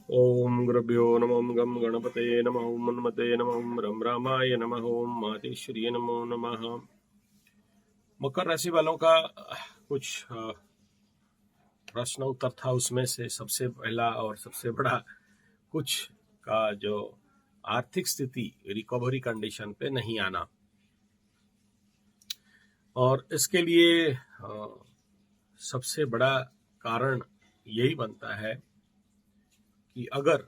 ओम गुरुभ्यो नमः गम गणपते नमः ओम मन्मते नमः ओम रम रामाय नमः ओम मातेश्वरी नमो नमः। मकर राशि वालों का कुछ प्रश्न उत्तर था, उसमें से सबसे पहला और सबसे बड़ा कुछ का जो आर्थिक स्थिति रिकवरी कंडीशन पे नहीं आना, और इसके लिए सबसे बड़ा कारण यही बनता है कि अगर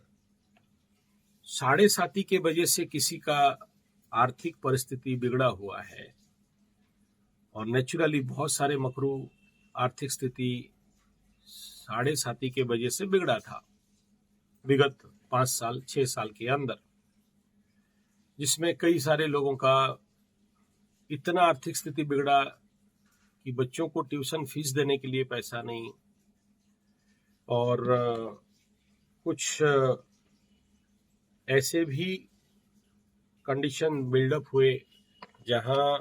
साढ़े साती के वजह से किसी का आर्थिक परिस्थिति बिगड़ा हुआ है, और नेचुरली बहुत सारे मकरू आर्थिक स्थिति साढ़े साती के वजह से बिगड़ा था विगत 5 साल 6 साल के अंदर, जिसमें कई सारे लोगों का इतना आर्थिक स्थिति बिगड़ा कि बच्चों को ट्यूशन फीस देने के लिए पैसा नहीं, और कुछ ऐसे भी कंडीशन बिल्डअप हुए जहां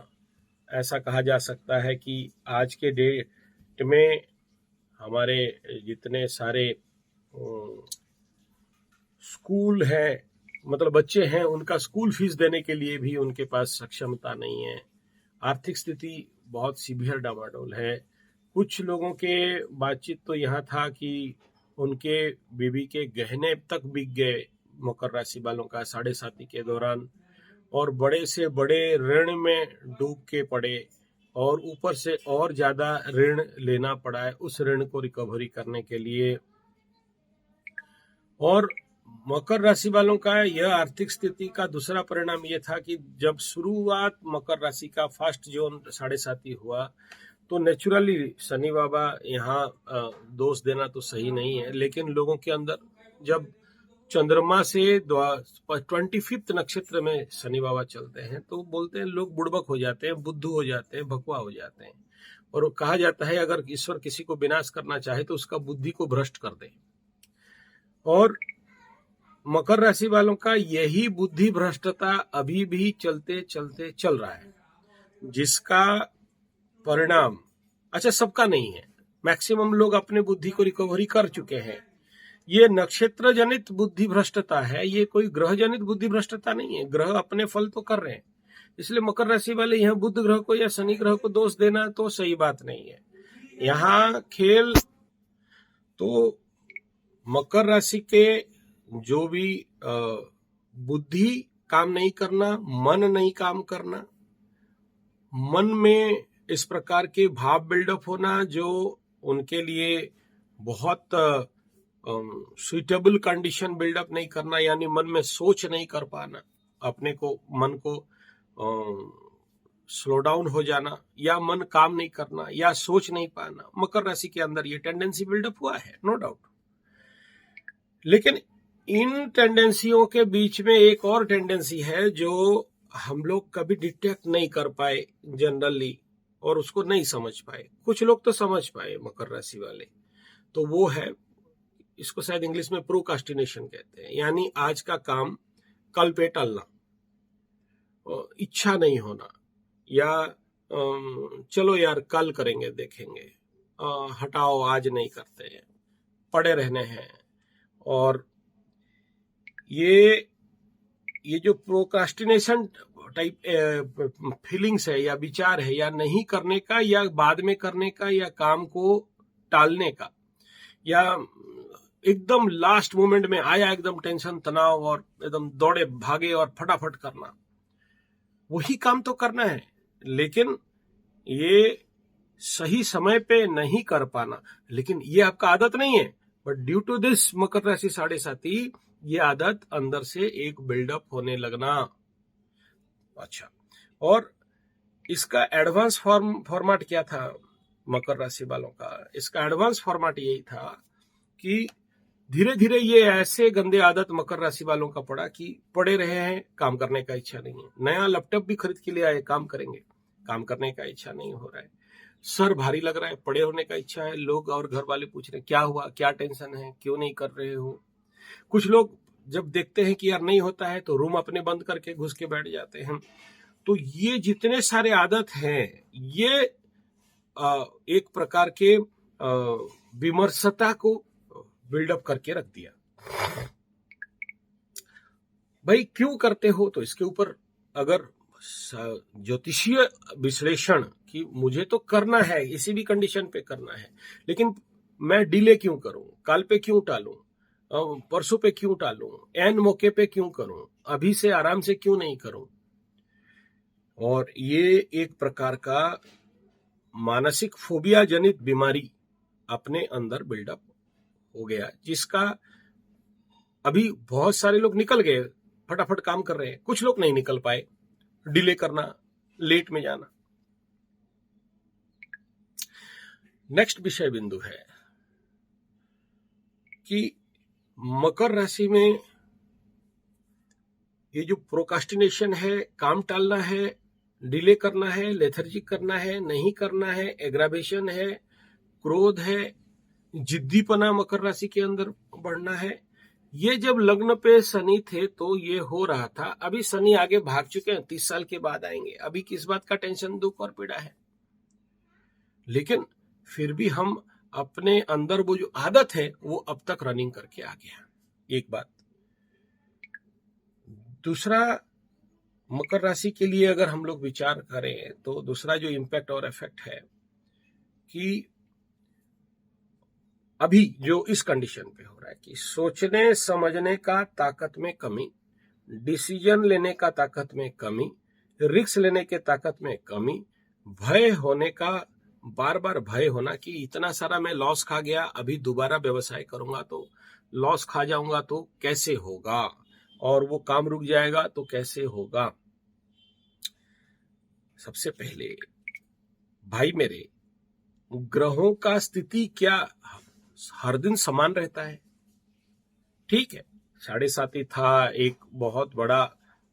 ऐसा कहा जा सकता है कि आज के डेट में हमारे जितने सारे स्कूल हैं, मतलब बच्चे हैं, उनका स्कूल फीस देने के लिए भी उनके पास सक्षमता नहीं है। आर्थिक स्थिति बहुत सीवियर डामाडोल है। कुछ लोगों के बातचीत तो यहाँ था कि उनके बीवी के गहने तक बिक गए मकर राशि वालों का साढ़े साती के दौरान, और बड़े से बड़े ऋण में डूब के पड़े, और ऊपर से और ज्यादा ऋण लेना पड़ा है उस ऋण को रिकवरी करने के लिए। और मकर राशि वालों का यह आर्थिक स्थिति का दूसरा परिणाम यह था कि जब शुरुआत मकर राशि का फर्स्ट जोन साढ़े साती हुआ, तो नेचुरली शनि बाबा यहाँ दोष देना तो सही नहीं है, लेकिन लोगों के अंदर जब चंद्रमा से 25th नक्षत्र में शनि बाबा चलते हैं तो बोलते हैं लोग बुड़बक हो जाते हैं, बुद्धू हो जाते हैं, भकुआ हो जाते हैं, और कहा जाता है अगर ईश्वर किसी को विनाश करना चाहे तो उसका बुद्धि को भ्रष्ट कर दे। और मकर राशि वालों का यही बुद्धि भ्रष्टता अभी भी चलते चलते चल रहा है, जिसका परिणाम अच्छा सबका नहीं है, मैक्सिमम लोग अपने बुद्धि को रिकवरी कर चुके हैं। ये नक्षत्र जनित बुद्धि भ्रष्टता है, ये कोई ग्रह जनित बुद्धि भ्रष्टता नहीं है। ग्रह अपने फल तो कर रहे हैं, इसलिए मकर राशि वाले यहाँ बुध ग्रह को या शनि ग्रह को दोष देना तो सही बात नहीं है। यहाँ खेल तो मकर राशि के जो भी बुद्धि काम नहीं करना, मन नहीं काम करना, मन में इस प्रकार के भाव बिल्डअप होना जो उनके लिए बहुत सुइटेबल कंडीशन बिल्डअप नहीं करना, यानी मन में सोच नहीं कर पाना, अपने को मन को स्लो डाउन हो जाना, या मन काम नहीं करना, या सोच नहीं पाना, मकर राशि के अंदर ये टेंडेंसी बिल्डअप हुआ है, नो डाउट। लेकिन इन टेंडेंसियों के बीच में एक और टेंडेंसी है जो हम लोग कभी डिटेक्ट नहीं कर पाए जनरली, और उसको नहीं समझ पाए। कुछ लोग तो समझ पाए मकर राशि वाले, तो वो है, इसको शायद इंग्लिश में प्रोकास्टिनेशन कहते हैं, यानी आज का काम कल पे टलना, इच्छा नहीं होना, या चलो यार कल करेंगे देखेंगे, हटाओ आज नहीं करते हैं, पड़े रहने हैं। और ये जो प्रोक्रास्टिनेशन टाइप फीलिंग्स है या विचार है, या नहीं करने का, या बाद में करने का, या काम को टालने का, या एकदम लास्ट मोमेंट में आया एकदम टेंशन तनाव और एकदम दौड़े भागे और फटाफट करना, वही काम तो करना है, लेकिन ये सही समय पे नहीं कर पाना। लेकिन ये आपका आदत नहीं है, बट ड्यू टू दिस मकर राशि साढ़े साती ये आदत अंदर से एक बिल्डअप होने लगना। अच्छा, और इसका एडवांस फॉर्मेट क्या था मकर राशि वालों का? इसका एडवांस फॉर्मेट यही था कि धीरे धीरे ये ऐसे गंदे आदत मकर राशि वालों का पड़ा कि पड़े रहे हैं, काम करने का इच्छा नहीं है। नया लैपटॉप भी खरीद के लिए आए, काम करेंगे, काम करने का इच्छा नहीं हो रहा है। सर भारी लग रहा है, पड़े होने का इच्छा है। लोग और घर वाले पूछ रहे हैं क्या हुआ, क्या टेंशन है, क्यों नहीं कर रहे हो। कुछ लोग जब देखते हैं कि यार नहीं होता है तो रूम अपने बंद करके घुस के बैठ जाते हैं। तो ये जितने सारे आदत हैं, ये एक प्रकार के विमर्शता को बिल्डअप करके रख दिया। भाई क्यों करते हो, तो इसके ऊपर अगर ज्योतिषीय विश्लेषण कि मुझे तो करना है, इसी भी कंडीशन पे करना है, लेकिन मैं डिले क्यों करूं, कल पे क्यों टालूं, परसों पे क्यों टालूं, एन मौके पे क्यों करूं, अभी से आराम से क्यों नहीं करूं। और ये एक प्रकार का मानसिक फोबिया जनित बीमारी अपने अंदर बिल्डअप हो गया, जिसका अभी बहुत सारे लोग निकल गए, फटाफट काम कर रहे हैं, कुछ लोग नहीं निकल पाए, डिले करना, लेट में जाना। नेक्स्ट विषय बिंदु है कि मकर राशि में ये जो प्रोकास्टिनेशन है, काम टालना है, डिले करना है, लेथर्जी करना है, नहीं करना है, एग्रावेशन है, क्रोध है, जिद्दीपना मकर राशि के अंदर बढ़ना है, ये जब लग्न पे शनि थे तो ये हो रहा था। अभी शनि आगे भाग चुके हैं, 30 साल के बाद आएंगे, अभी किस बात का टेंशन, दुख और पीड़ा है। लेकिन फिर भी हम अपने अंदर वो जो आदत है वो अब तक रनिंग करके आ गया, एक बात। दूसरा, मकर राशि के लिए अगर हम लोग विचार करें तो दूसरा जो इम्पैक्ट और इफेक्ट है कि अभी जो इस कंडीशन पे हो रहा है कि सोचने समझने का ताकत में कमी, डिसीजन लेने का ताकत में कमी, रिस्क लेने के ताकत में कमी, भय होने का, बार बार भय होना कि इतना सारा मैं लॉस खा गया, अभी दोबारा व्यवसाय करूंगा तो लॉस खा जाऊंगा तो कैसे होगा, और वो काम रुक जाएगा तो कैसे होगा। सबसे पहले भाई मेरे, ग्रहों का स्थिति क्या हर दिन समान रहता है? ठीक है, 7.5 था, एक बहुत बड़ा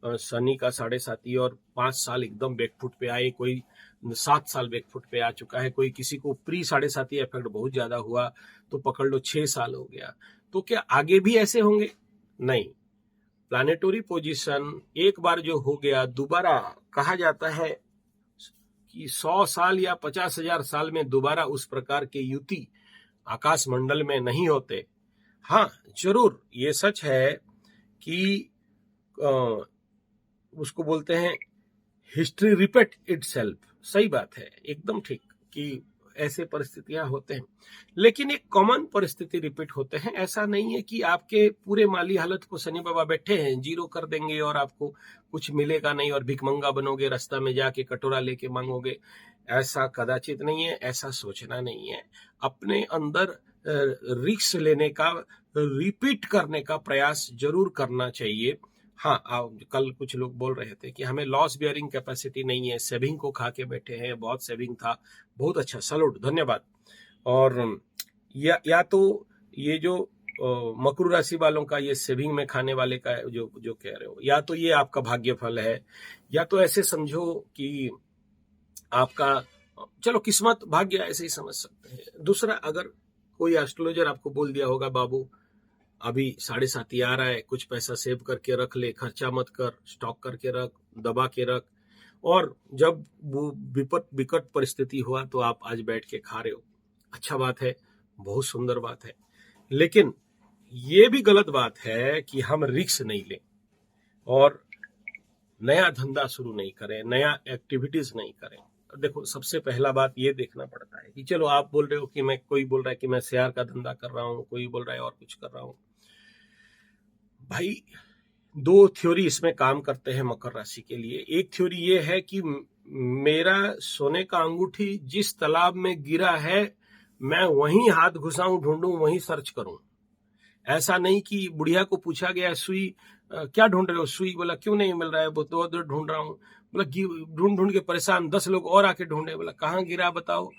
शनि का 7.5 और 5 साल एकदम बैकफुट पे आए, कोई 7 साल बैकफुट पे आ चुका है, कोई किसी को प्री 7.5 इफेक्ट बहुत ज्यादा हुआ तो पकड़ लो 6 साल हो गया। तो क्या आगे भी ऐसे होंगे? नहीं। प्लानेटरी पोजीशन एक बार जो हो गया, दोबारा कहा जाता है कि 100 साल या 50,000 साल में दोबारा उस प्रकार के युति आकाश मंडल में नहीं होते। हाँ, जरूर ये सच है कि उसको बोलते हैं हिस्ट्री रिपीट इटसेल्फ, सही बात है, एकदम ठीक कि ऐसे परिस्थितियां होते हैं, लेकिन एक कॉमन परिस्थिति रिपीट होते हैं। ऐसा नहीं है कि आपके पूरे माली हालत को शनि बाबा बैठे हैं, जीरो कर देंगे और आपको कुछ मिलेगा नहीं और भिखमंगा बनोगे, रास्ता में जाके कटोरा लेके मांगोगे। ऐसा कदाचित नहीं है, ऐसा सोचना नहीं है। अपने अंदर रिस्क लेने का, रिपीट करने का प्रयास जरूर करना चाहिए। हाँ, कल कुछ लोग बोल रहे थे कि हमें लॉस बियरिंग कैपेसिटी नहीं है, सेविंग को खा के बैठे हैं, बहुत सेविंग था, बहुत अच्छा, सैल्यूट, धन्यवाद। और या तो ये जो मकर राशि वालों का ये सेविंग में खाने वाले का जो कह रहे हो, या तो ये आपका भाग्य फल है, या तो ऐसे समझो कि आपका, चलो किस्मत भाग्य ऐसे ही समझ सकते हैं। दूसरा, अगर कोई एस्ट्रोलॉजर आपको बोल दिया होगा बाबू अभी 7.5 आ रहा है, कुछ पैसा सेव करके रख ले, खर्चा मत कर, स्टॉक करके रख, दबा के रख, और जब वो विकट परिस्थिति हुआ तो आप आज बैठ के खा रहे हो, अच्छा बात है, बहुत सुंदर बात है। लेकिन ये भी गलत बात है कि हम रिस्क नहीं लें और नया धंधा शुरू नहीं करें, नया एक्टिविटीज नहीं करें। देखो, सबसे पहला बात ये देखना पड़ता है कि चलो आप बोल रहे हो कि कोई बोल रहा है कि मैं शेयर का धंधा कर रहा हूं, कोई बोल रहा है और कुछ कर रहा हूं। भाई, 2 थ्योरी इसमें काम करते हैं मकर राशि के लिए। एक थ्योरी ये है कि मेरा सोने का अंगूठी जिस तालाब में गिरा है, मैं वहीं हाथ घुसाऊं, ढूंढूं, वहीं सर्च करूं। ऐसा नहीं कि बुढ़िया को पूछा गया सुई क्या ढूंढ रहे हो, सुई, बोला क्यों नहीं मिल रहा है, बहुत दूर ढूंढ रहा हूं, बोला ढूंढ ढूंढ के परेशान, 10 लोग और आके ढूंढे, बोला कहाँ गिरा बताओ,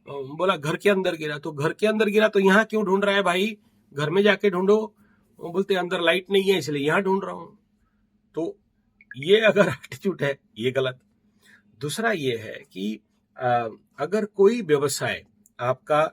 बोला घर के अंदर गिरा। तो घर के अंदर गिरा तो यहाँ क्यों ढूंढ रहा है भाई, घर में जाके ढूंढो। बोलते अंदर लाइट नहीं है इसलिए यहाँ ढूंढ रहा हूं। तो ये अगर एटीट्यूड है, ये गलत। दूसरा ये है कि अगर कोई व्यवसाय आपका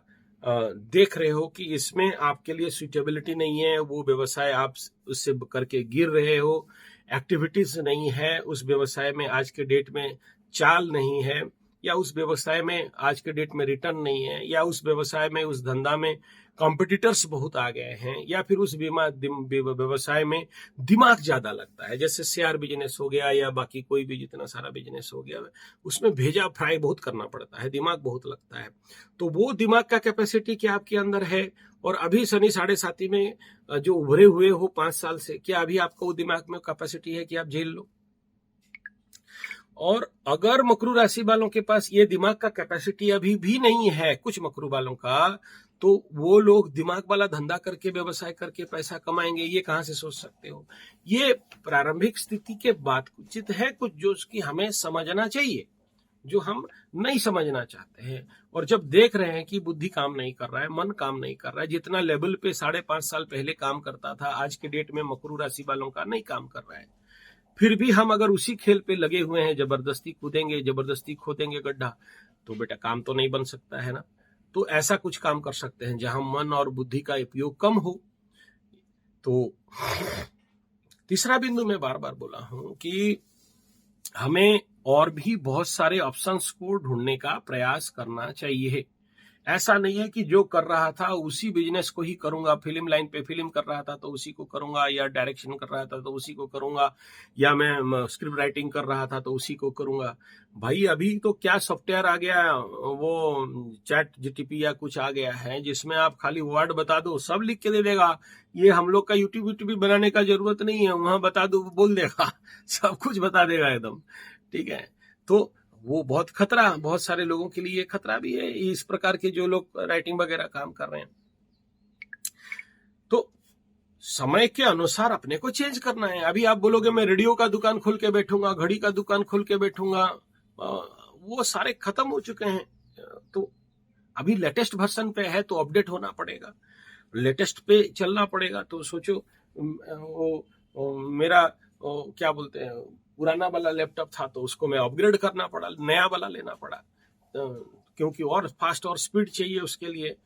देख रहे हो कि इसमें आपके लिए सुटेबिलिटी नहीं है, वो व्यवसाय आप उससे करके गिर रहे हो, एक्टिविटीज नहीं है उस व्यवसाय में, आज के डेट में चाल नहीं है, या उस व्यवसाय में आज के डेट में रिटर्न नहीं है, या उस व्यवसाय में, उस धंधा में कॉम्पिटिटर्स बहुत आ गए हैं, या फिर उस व्यवसाय में दिमाग ज्यादा लगता है, जैसे शेयर बिजनेस हो गया या बाकी कोई भी जितना सारा बिजनेस हो गया, उसमें भेजा फ्राई बहुत करना पड़ता है, दिमाग बहुत लगता है। तो वो दिमाग का कैपेसिटी क्या आपके अंदर है? और अभी शनि 7.5 में जो उभरे हुए हो 5 साल से, क्या अभी आपको वो दिमाग में कैपेसिटी है कि आप झेल लो? और अगर मकरू राशि वालों के पास ये दिमाग का कैपेसिटी अभी भी नहीं है, कुछ मकरू वालों का, तो वो लोग दिमाग वाला धंधा करके, व्यवसाय करके पैसा कमाएंगे, ये कहां से सोच सकते हो? ये प्रारंभिक स्थिति के बात उचित है, कुछ जो उसकी हमें समझना चाहिए, जो हम नहीं समझना चाहते हैं। और जब देख रहे हैं कि बुद्धि काम नहीं कर रहा है, मन काम नहीं कर रहा है, जितना लेवल पे 5.5 साल पहले काम करता था, आज के डेट में मकरू राशि वालों का नहीं काम कर रहा है, फिर भी हम अगर उसी खेल पे लगे हुए हैं, जबरदस्ती कूदेंगे, जबरदस्ती खोदेंगे गड्ढा, तो बेटा काम तो नहीं बन सकता है ना। तो ऐसा कुछ काम कर सकते हैं जहां मन और बुद्धि का उपयोग कम हो। तो तीसरा बिंदु मैं बार बार बोला हूं कि हमें और भी बहुत सारे ऑप्शंस को ढूंढने का प्रयास करना चाहिए। ऐसा नहीं है कि जो कर रहा था उसी बिजनेस को ही करूंगा, फिल्म लाइन पे फिल्म कर रहा था तो उसी को करूंगा, या डायरेक्शन कर रहा था तो उसी को करूंगा, या मैं स्क्रिप्ट राइटिंग कर रहा था तो उसी को करूंगा। भाई अभी तो क्या सॉफ्टवेयर आ गया, वो चैट जीटीपी या कुछ आ गया है, जिसमें आप खाली वर्ड बता दो, सब लिख के दे देगा। ये हम लोग का यूट्यूब बनाने का जरूरत नहीं है, वहां बता दो बोल देगा, सब कुछ बता देगा एकदम, ठीक है। तो वो बहुत खतरा, बहुत सारे लोगों के लिए खतरा भी है, इस प्रकार के जो लोग राइटिंग वगैरह काम कर रहे हैं। तो समय के अनुसार अपने को चेंज करना है। अभी आप बोलोगे मैं रेडियो का दुकान खोल के बैठूंगा, घड़ी का दुकान खोल के बैठूंगा, वो सारे खत्म हो चुके हैं। तो अभी लेटेस्ट वर्जन पे है तो अपडेट होना पड़ेगा, लेटेस्ट पे चलना पड़ेगा। तो सोचो मेरा क्या बोलते हैं, पुराना वाला लैपटॉप था तो उसको मैं अपग्रेड करना पड़ा, नया वाला लेना पड़ा, क्योंकि और फास्ट और स्पीड चाहिए उसके लिए,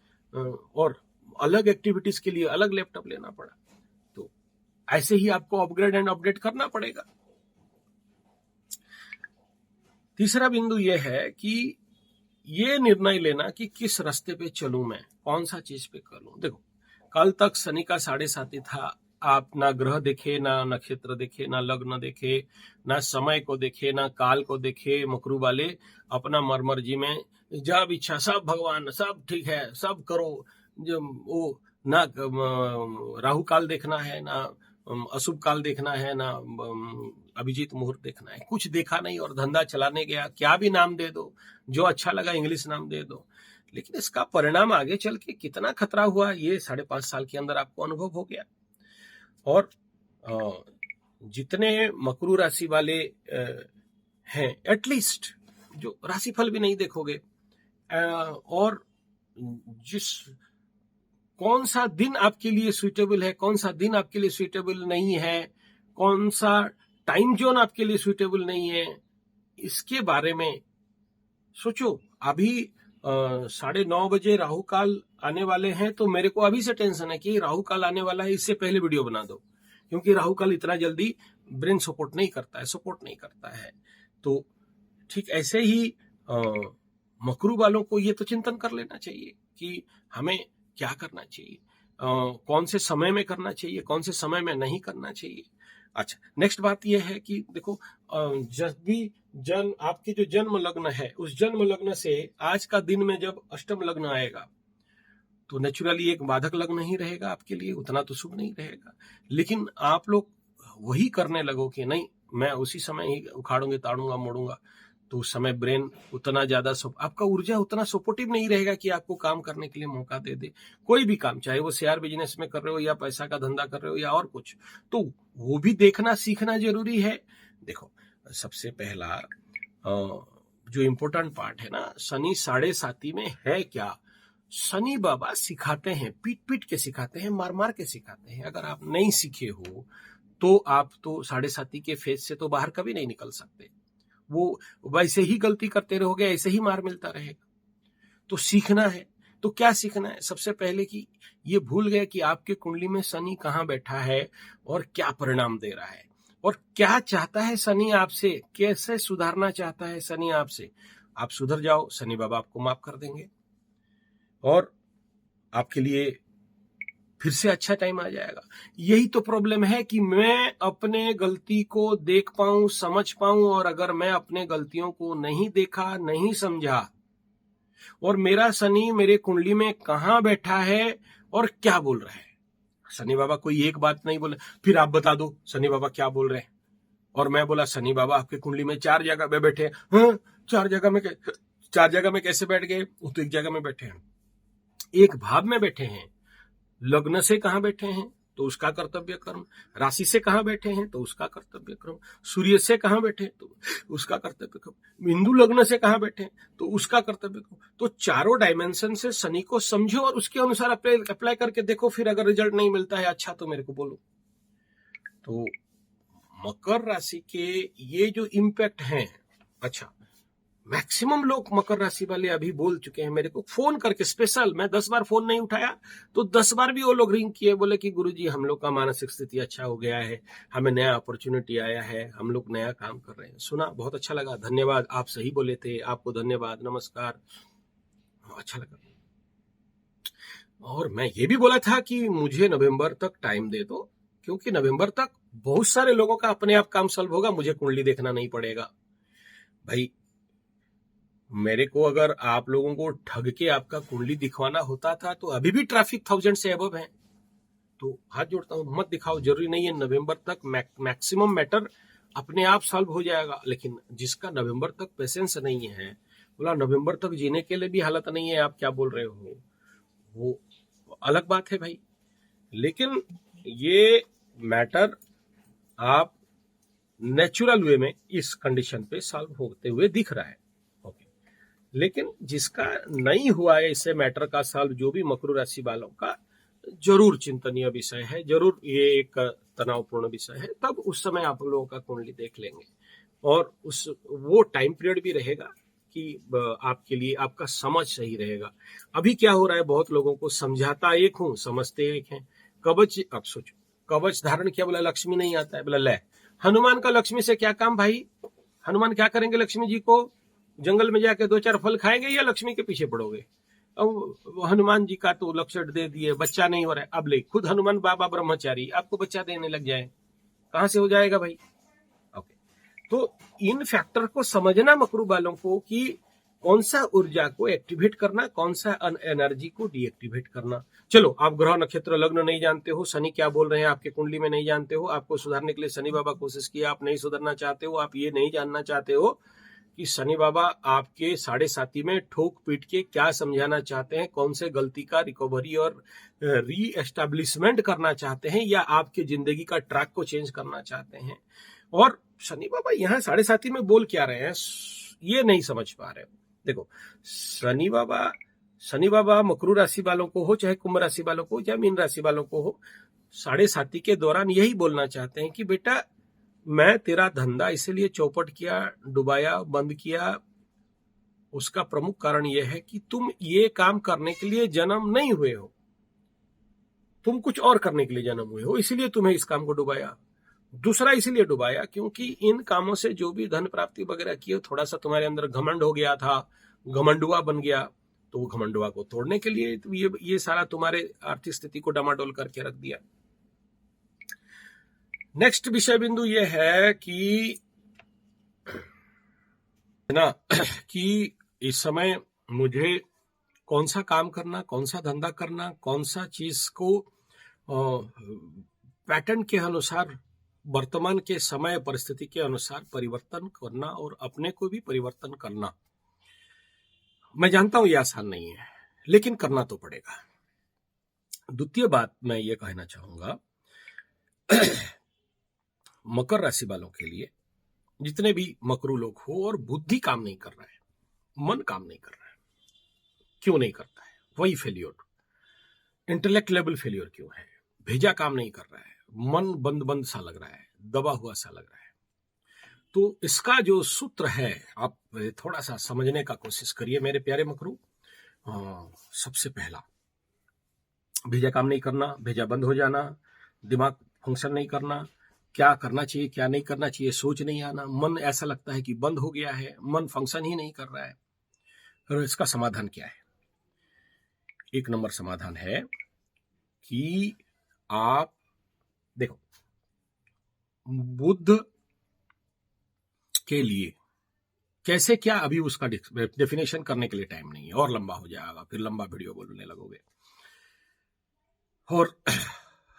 और अलग एक्टिविटीज के लिए अलग लैपटॉप लेना पड़ा। तो ऐसे ही आपको अपग्रेड एंड अपडेट करना पड़ेगा। तीसरा बिंदु यह है कि ये निर्णय लेना कि किस रास्ते पे चलूं, मैं कौन सा चीज पे करूं। देखो, कल तक शनि का 7.5 था, आप ना ग्रह देखे, ना नक्षत्र देखे, ना लग्न देखे, ना समय को देखे, ना काल को देखे, मकरू वाले अपना मर्जी में जब इच्छा सब भगवान सब ठीक है सब करो, जो वो ना राहु काल देखना है, ना अशुभ काल देखना है, ना अभिजीत मुहूर्त देखना है, कुछ देखा नहीं और धंधा चलाने गया, क्या भी नाम दे दो, जो अच्छा लगा इंग्लिश नाम दे दो। लेकिन इसका परिणाम आगे चल के कितना खतरा हुआ, ये 5.5 साल के अंदर आपको अनुभव हो गया। और जितने मकरू राशि वाले हैं, एटलीस्ट जो राशिफल भी नहीं देखोगे, और जिस कौन सा दिन आपके लिए सुइटेबल है, कौन सा दिन आपके लिए सुइटेबल नहीं है, कौन सा टाइम जोन आपके लिए सुइटेबल नहीं है, इसके बारे में सोचो। अभी 9:30 बजे राहु काल आने वाले हैं, तो मेरे को अभी से टेंशन है कि राहु काल आने वाला है, इससे पहले वीडियो बना दो, क्योंकि राहु काल इतना जल्दी ब्रेन सपोर्ट नहीं करता है। तो ठीक ऐसे ही मकरू वालों को ये तो चिंतन कर लेना चाहिए कि हमें क्या करना चाहिए, कौन से समय में करना चाहिए, कौन से समय में नहीं करना चाहिए। अच्छा, नेक्स्ट बात यह है कि देखो, जब भी आपके जो जन्म लग्न है, उस जन्म लग्न से आज का दिन में जब अष्टम लग्न आएगा, तो नेचुरली एक बाधक लग्न ही रहेगा आपके लिए, उतना तो शुभ नहीं रहेगा। लेकिन आप लोग वही करने लगो कि नहीं मैं उसी समय ही उखाड़ूंगा, ताड़ूंगा, मोड़ूंगा, तो उस समय ब्रेन उतना ज्यादा आपका ऊर्जा उतना सपोर्टिव नहीं रहेगा कि आपको काम करने के लिए मौका दे दे। कोई भी काम, चाहे वो शेयर बिजनेस में कर रहे हो या पैसा का धंधा कर रहे हो या और कुछ, तो वो भी देखना सीखना जरूरी है। देखो, सबसे पहला जो इम्पोर्टेंट पार्ट है ना, शनि 7.5 में है क्या, शनि बाबा सिखाते हैं, पीट पीट के सिखाते हैं, मार मार के सिखाते हैं। अगर आप नहीं सीखे हो तो आप तो 7.5 के फेज से तो बाहर कभी नहीं निकल सकते। वो वैसे ही गलती करते रहोगे, ऐसे ही मार मिलता रहेगा। तो सीखना है, तो क्या सीखना है? सबसे पहले कि ये भूल गए कि आपके कुंडली में शनि कहाँ बैठा है और क्या परिणाम दे रहा है, और क्या चाहता है शनि आपसे, कैसे सुधारना चाहता है शनि आपसे। आप सुधर जाओ, शनि बाबा आपको माफ कर देंगे और आपके लिए फिर से अच्छा टाइम आ जाएगा। यही तो प्रॉब्लम है कि मैं अपने गलती को देख पाऊं, समझ पाऊं, और अगर मैं अपने गलतियों को नहीं देखा, नहीं समझा, और मेरा शनि मेरे कुंडली में कहां बैठा है और क्या बोल रहा है, शनि बाबा कोई एक बात नहीं बोले, फिर आप बता दो शनि बाबा क्या बोल रहे हैं, और मैं बोला शनि बाबा आपके कुंडली में 4 जगह में बैठे हैं। हाँ, 4 जगह में कैसे बैठ गए? वो तो एक जगह में बैठे हैं, एक भाव में बैठे हैं। लग्न से कहां बैठे हैं तो उसका कर्तव्य कर्म, राशि से कहां बैठे हैं तो उसका कर्तव्य कर्म, सूर्य से कहां बैठे तो उसका कर्तव्य कर्म, बिंदु लग्न से कहां बैठे तो उसका कर्तव्य कर्म। तो चारों डायमेंशन से शनि को समझो और उसके अनुसार अप्लाई करके देखो, फिर अगर रिजल्ट नहीं मिलता है अच्छा तो मेरे को बोलो। तो मकर राशि के ये जो इम्पैक्ट हैं, अच्छा मैक्सिमम लोग मकर राशि वाले अभी बोल चुके हैं मेरे को फोन करके स्पेशल, मैं 10 बार फोन नहीं उठाया तो 10 बार भी वो लोग रिंग किए, बोले कि गुरुजी हम लोग का मानसिक स्थिति अच्छा हो गया है, हमें नया अपॉर्चुनिटी आया है, हम लोग नया काम कर रहे हैं। सुना, बहुत अच्छा लगा, धन्यवाद, आप सही बोले थे, आपको धन्यवाद, नमस्कार, अच्छा लगा। और मैं ये भी बोला था कि मुझे नवंबर तक टाइम दे दो, क्योंकि नवंबर तक बहुत सारे लोगों का अपने आप काम सॉल्व होगा, मुझे कुंडली देखना नहीं पड़ेगा। भाई मेरे को अगर आप लोगों को ठग के आपका कुंडली दिखवाना होता था तो अभी भी ट्रैफिक 1000 से अबव है। तो हाथ जोड़ता हूं, मत दिखाओ, जरूरी नहीं है नवंबर तक मैक्सिमम मैटर अपने आप सॉल्व हो जाएगा। लेकिन जिसका नवंबर तक पेशेंस नहीं है, बोला नवंबर तक जीने के लिए भी हालत नहीं है, आप क्या बोल रहे हो, वो अलग बात है भाई। लेकिन ये मैटर आप नेचुरल वे में इस कंडीशन पे सॉल्व होते हुए दिख रहा है। ओके, लेकिन जिसका नहीं हुआ है इससे मैटर का सॉल्व, जो भी मकर राशि वालों का जरूर चिंतनीय विषय है, जरूर ये एक तनावपूर्ण विषय है, तब उस समय आप लोगों का कुंडली देख लेंगे और उस वो टाइम पीरियड भी रहेगा कि आपके लिए आपका समझ सही रहेगा। अभी क्या हो रहा है, बहुत लोगों को समझाता एक हूं, समझते एक हैं। कवच, अब सोचो, कवच धारण किया, बोला लक्ष्मी नहीं आता है, बोला ले हनुमान का लक्ष्मी से क्या काम भाई, हनुमान क्या करेंगे लक्ष्मी जी को, जंगल में जाके 2-4 फल खाएंगे या लक्ष्मी के पीछे पड़ोगे? अब हनुमान जी का तो लक्षण दे दिए, बच्चा नहीं हो रहा है, अब ले खुद हनुमान बाबा ब्रह्मचारी आपको बच्चा देने लग जाए, कहां से हो जाएगा भाई? ओके, तो इन फैक्टर को समझना मकरू वालों को कि कौन सा ऊर्जा को एक्टिवेट करना, कौन सा एनर्जी को डीएक्टिवेट करना। चलो, आप ग्रह नक्षत्र लग्न नहीं जानते हो, शनि क्या बोल रहे हैं आपके कुंडली में नहीं जानते हो, आपको सुधारने के लिए शनि बाबा कोशिश किया, आप नहीं सुधरना चाहते हो, आप ये नहीं जानना चाहते हो कि शनि बाबा आपके 7.5 में ठोक पीट के क्या समझाना चाहते हैं, कौन से गलती का रिकवरी और री एस्टेब्लिशमेंट करना चाहते हैं, या आपके जिंदगी का ट्रैक को चेंज करना चाहते हैं। और शनि बाबा यहाँ 7.5 में बोल क्या रहे हैं ये नहीं समझ पा रहे हो। देखो, शनि बाबा मकरू राशि वालों को हो, चाहे कुंभ राशि वालों को या मीन राशि वालों को हो, 7.5 के दौरान यही बोलना चाहते हैं कि बेटा मैं तेरा धंधा इसलिए चौपट किया, डुबाया, बंद किया, उसका प्रमुख कारण यह है कि तुम ये काम करने के लिए जन्म नहीं हुए हो, तुम कुछ और करने के लिए जन्म हुए हो, इसलिए तुम्हें इस काम को डुबाया। दूसरा इसलिए डुबाया क्योंकि इन कामों से जो भी धन प्राप्ति वगैरह की, थोड़ा सा तुम्हारे अंदर घमंड हो गया था, घमंडुआ बन गया, तो वो घमंडुआ को तोड़ने के लिए ये सारा तुम्हारे आर्थिक स्थिति को डामाडोल करके रख दिया। नेक्स्ट विषय बिंदु ये है कि ना कि इस समय मुझे कौन सा काम करना, कौन सा धंधा करना, कौन सा चीज को पैटर्न के अनुसार, वर्तमान के समय परिस्थिति के अनुसार परिवर्तन करना और अपने को भी परिवर्तन करना। मैं जानता हूं ये आसान नहीं है, लेकिन करना तो पड़ेगा। द्वितीय बात मैं ये कहना चाहूंगा मकर राशि वालों के लिए, जितने भी मकरू लोग हो और बुद्धि काम नहीं कर रहा है, मन काम नहीं कर रहा है, क्यों नहीं करता है? वही फेलियर, इंटेलेक्ट लेवल फेलियर क्यों है? भेजा काम नहीं कर रहा है, मन बंद बंद सा लग रहा है, दबा हुआ सा लग रहा है। तो इसका जो सूत्र है, आप थोड़ा सा समझने का कोशिश करिए मेरे प्यारे मकरू। सबसे पहला, भेजा काम नहीं करना, भेजा बंद हो जाना, दिमाग फंक्शन नहीं करना, क्या करना चाहिए क्या नहीं करना चाहिए सोच नहीं आना, मन ऐसा लगता है कि बंद हो गया है, मन फंक्शन ही नहीं कर रहा है। और इसका समाधान क्या है? एक नंबर समाधान है कि आप देखो, बुद्ध के लिए कैसे क्या, अभी उसका डेफिनेशन करने के लिए टाइम नहीं है, और लंबा हो जाएगा, फिर लंबा वीडियो बोलने लगोगे। और